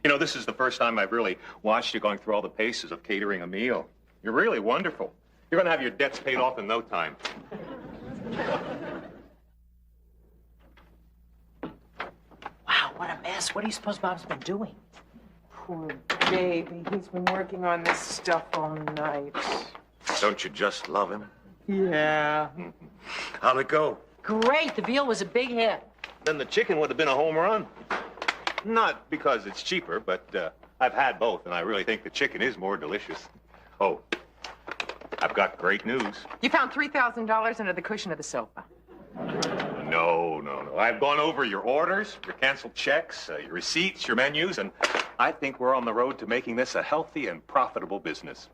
You know, this is the first time I've really watched you going through all the paces of catering a meal. You're really wonderful. You're going to have your debts paid off in no time. Wow, what a mess. What do you suppose Bob's been doing? Poor baby. He's been working on this stuff all night. Don't you just love him? Yeah. How'd it go? Great. The veal was a big hit. Then the chicken would have been a home run. Not because it's cheaper, but I've had both, and I really think the chicken is more delicious. Oh, I've got great news. You found $3,000 under the cushion of the sofa. No. I've gone over your orders, your canceled checks, your receipts, your menus, and I think we're on the road to making this a healthy and profitable business.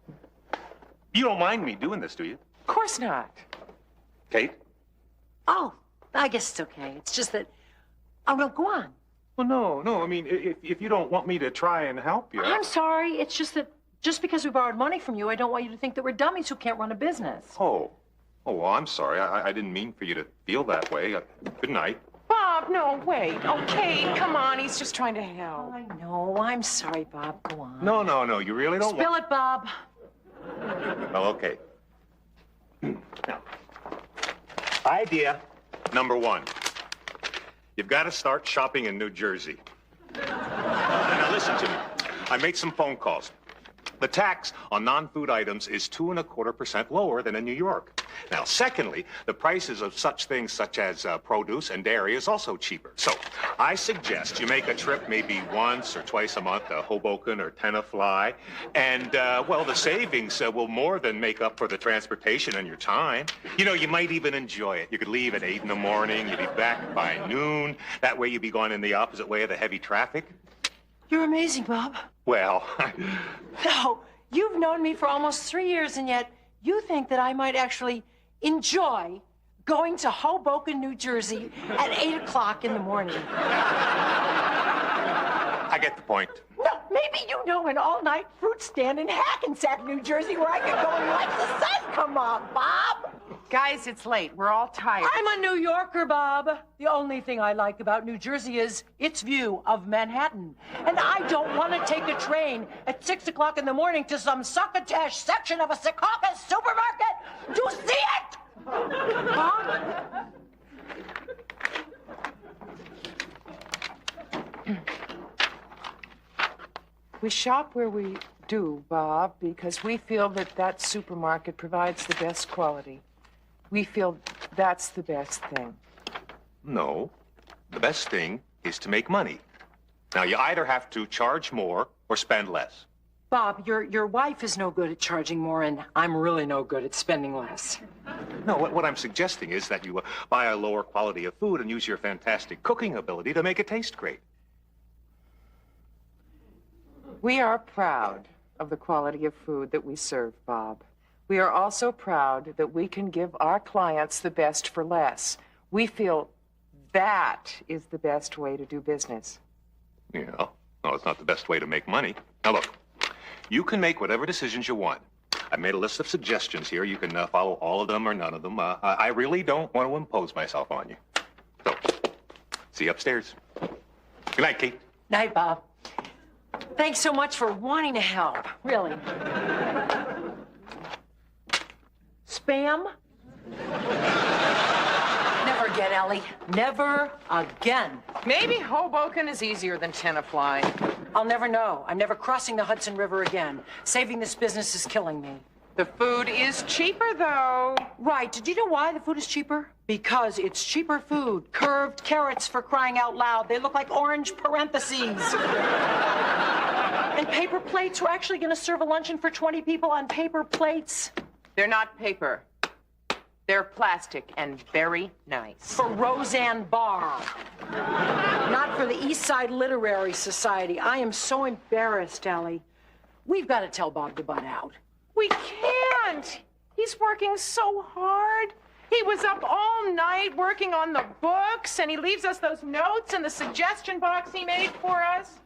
You don't mind me doing this, do you? Of course not. Kate? Oh, I guess it's okay. It's just that... Oh, no, go on. Well, no. I mean, if you don't want me to try and help you... I'm sorry. It's just that just because we borrowed money from you, I don't want you to think that we're dummies who can't run a business. Oh, well, I'm sorry. I didn't mean for you to feel that way. Good night. Bob, no, wait. Oh, Kate, come on. He's just trying to help. I know. I'm sorry, Bob. Go on. No. You really don't Spill it, Bob. Well, okay. Now, idea number 1. You've got to start shopping in New Jersey. Now, listen to me. I made some phone calls. The tax on non-food items is 2.25% lower than in New York. Now, secondly, the prices of such things such as produce and dairy is also cheaper. So I suggest you make a trip maybe once or twice a month to Hoboken or Tenafly. And, well, the savings will more than make up for the transportation and your time. You know, you might even enjoy it. You could leave at 8 in the morning. You'd be back by noon. That way you'd be going in the opposite way of the heavy traffic. You're amazing, Bob. Well... No, you've known me for almost 3 years, and yet you think that I might actually enjoy going to Hoboken, New Jersey at 8 o'clock in the morning. I get the point. No, maybe you know an all-night fruit stand in Hackensack, New Jersey, where I could go and watch the sun come up, Bob. Guys, it's late. We're all tired. I'm a New Yorker, Bob. The only thing I like about New Jersey is its view of Manhattan. And I don't want to take a train at 6 o'clock in the morning to some succotash section of a Secaucus supermarket to see it! Bob? We shop where we do, Bob, because we feel that that supermarket provides the best quality. We feel that's the best thing. No. the best thing is to make money. Now, you either have to charge more or spend less. Bob, your wife is no good at charging more, and I'm really no good at spending less. No, what I'm suggesting is that you buy a lower quality of food and use your fantastic cooking ability to make it taste great. We are proud of the quality of food that we serve, Bob. We are also proud that we can give our clients the best for less. We feel that is the best way to do business. Yeah, well, it's not the best way to make money. Now, look, you can make whatever decisions you want. I made a list of suggestions here. You can follow all of them or none of them. I really don't want to impose myself on you. So, see you upstairs. Good night, Kate. Night, Bob. Thanks so much for wanting to help, really. Spam? Never again, Allie. Never again. Maybe Hoboken is easier than Tenafly. I'll never know. I'm never crossing the Hudson River again. Saving this business is killing me. The food is cheaper, though. Right. Did you know why the food is cheaper? Because it's cheaper food. Curved carrots, for crying out loud. They look like orange parentheses. And paper plates. We're actually going to serve a luncheon for 20 people on paper plates. They're not paper. They're plastic and very nice. For Roseanne Barr. Not for the East Side Literary Society. I am so embarrassed, Allie. We've got to tell Bob to butt out. We can't. He's working so hard. He was up all night working on the books, and he leaves us those notes in the suggestion box he made for us.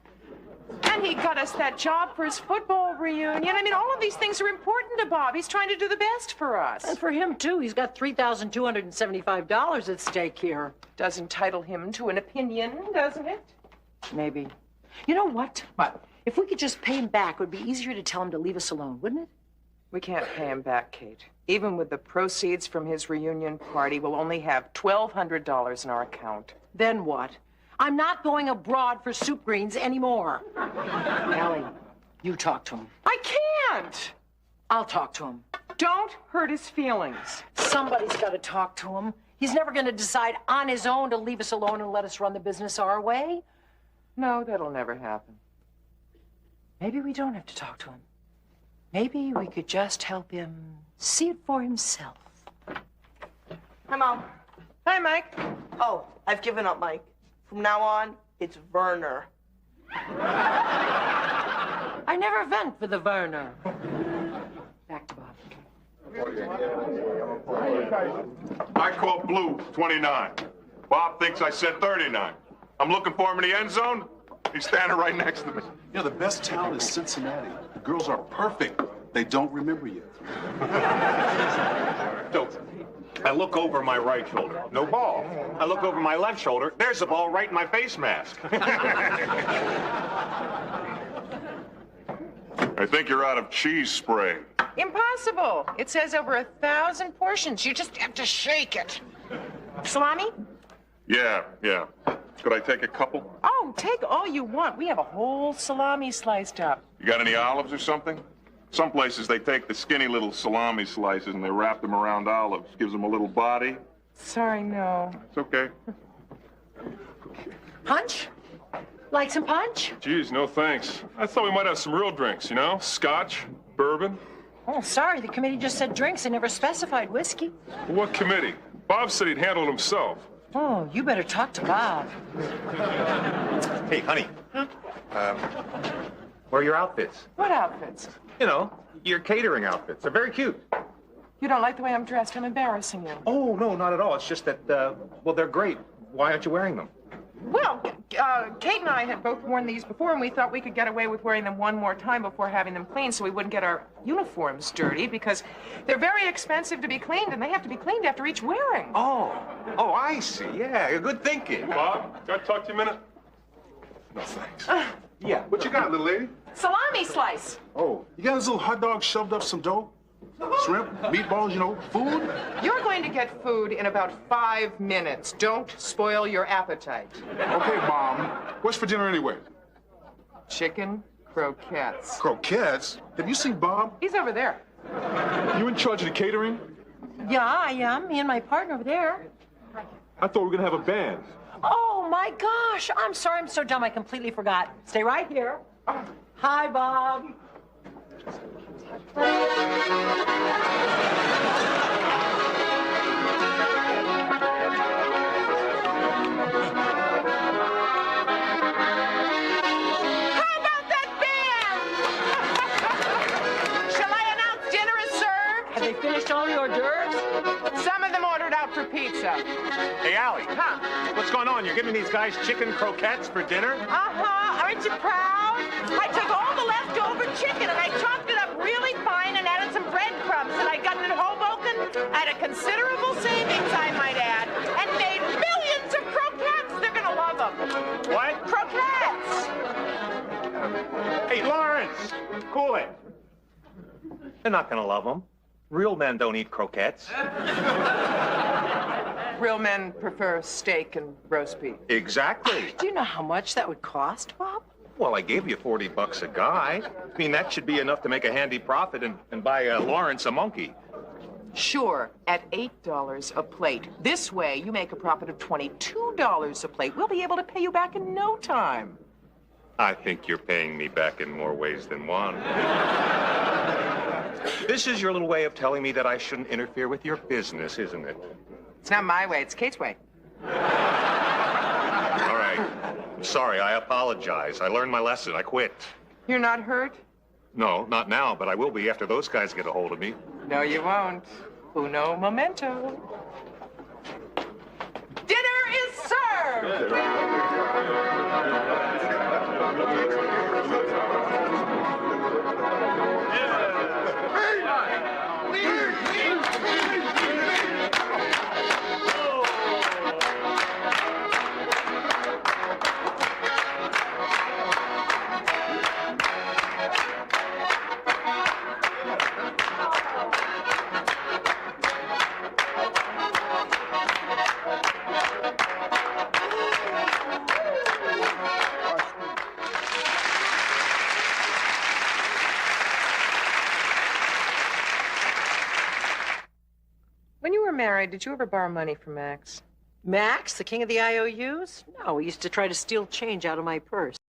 And he got us that job for his football reunion. I mean, all of these things are important to Bob. He's trying to do the best for us. And for him, too. He's got $3,275 at stake here. Does entitle him to an opinion, doesn't it? Maybe. You know what? What? If we could just pay him back, it would be easier to tell him to leave us alone, wouldn't it? We can't pay him back, Kate. Even with the proceeds from his reunion party, we'll only have $1,200 in our account. Then what? I'm not going abroad for soup greens anymore. Allie, you talk to him. I can't! I'll talk to him. Don't hurt his feelings. Somebody's got to talk to him. He's never going to decide on his own to leave us alone and let us run the business our way. No, that'll never happen. Maybe we don't have to talk to him. Maybe we could just help him see it for himself. Hi, Mom. Hi, Mike. Oh, I've given up, Mike. From now on, it's Werner. I never went for the Werner. Back to Bob. I call blue 29. Bob thinks I said 39. I'm looking for him in the end zone. He's standing right next to me. You know, the best town is Cincinnati. The girls are perfect. They don't remember you. So, I look over my right shoulder. No ball. I look over my left shoulder. There's a ball right in my face mask. I think you're out of cheese spray. Impossible. It says over 1,000 portions. You just have to shake it. Salami? Yeah. Could I take a couple? Oh, take all you want. We have a whole salami sliced up. You got any olives or something? Some places they take the skinny little salami slices and they wrap them around olives. Gives them a little body. Sorry, no. It's okay. Punch? Like some punch? Geez, no thanks. I thought we might have some real drinks, you know? Scotch, bourbon. Oh, sorry. The committee just said drinks. They never specified whiskey. Well, what committee? Bob said he'd handle it himself. Oh, you better talk to Bob. Hey, honey. Where are your outfits? What outfits? You know, your catering outfits. They're very cute. You don't like the way I'm dressed? I'm embarrassing you. Oh, no, not at all. It's just that, well, they're great. Why aren't you wearing them? Well, Kate and I had both worn these before, and we thought we could get away with wearing them one more time before having them cleaned so we wouldn't get our uniforms dirty, because they're very expensive to be cleaned, and they have to be cleaned after each wearing. Oh, I see. Yeah, good thinking. Bob, can I talk to you a minute? No, thanks. Yeah. What you got, little lady? Salami slice. Oh, you got this little hot dog shoved up some dough? Shrimp, meatballs, you know, food? You're going to get food in about 5 minutes. Don't spoil your appetite. Okay, Mom. What's for dinner anyway? Chicken croquettes. Croquettes? Have you seen Bob? He's over there. You in charge of the catering? Yeah, I am. Me and my partner over there. I thought we were going to have a band. Oh, my gosh. I'm sorry. I'm so dumb. I completely forgot. Stay right here. Hi, Bob. Have they finished all your hors d'oeuvres? Some of them ordered out for pizza. Hey, Allie. Huh? What's going on? You're giving these guys chicken croquettes for dinner? Uh-huh. Aren't you proud? I took all the leftover chicken and I chopped it up really fine and added some breadcrumbs that I'd gotten in Hoboken at a considerable savings, I might add, and made millions of croquettes. They're gonna love them. What? Croquettes. Hey, Lawrence! Cool it. They're not gonna love them. Real men don't eat croquettes. Real men prefer steak and roast beef. Exactly. Do you know how much that would cost, Bob? Well, I gave you $40 a guy. I mean, that should be enough to make a handy profit and buy Lawrence a monkey. Sure, at $8 a plate. This way, you make a profit of $22 a plate. We'll be able to pay you back in no time. I think you're paying me back in more ways than one. This is your little way of telling me that I shouldn't interfere with your business, isn't it? It's not my way, it's Kate's way. All right. I'm sorry, I apologize. I learned my lesson. I quit. You're not hurt? No, not now, but I will be after those guys get a hold of me. No, you won't. Uno momento. Dinner is served! When you were married, did you ever borrow money from Max? Max, the king of the IOUs? No, he used to try to steal change out of my purse.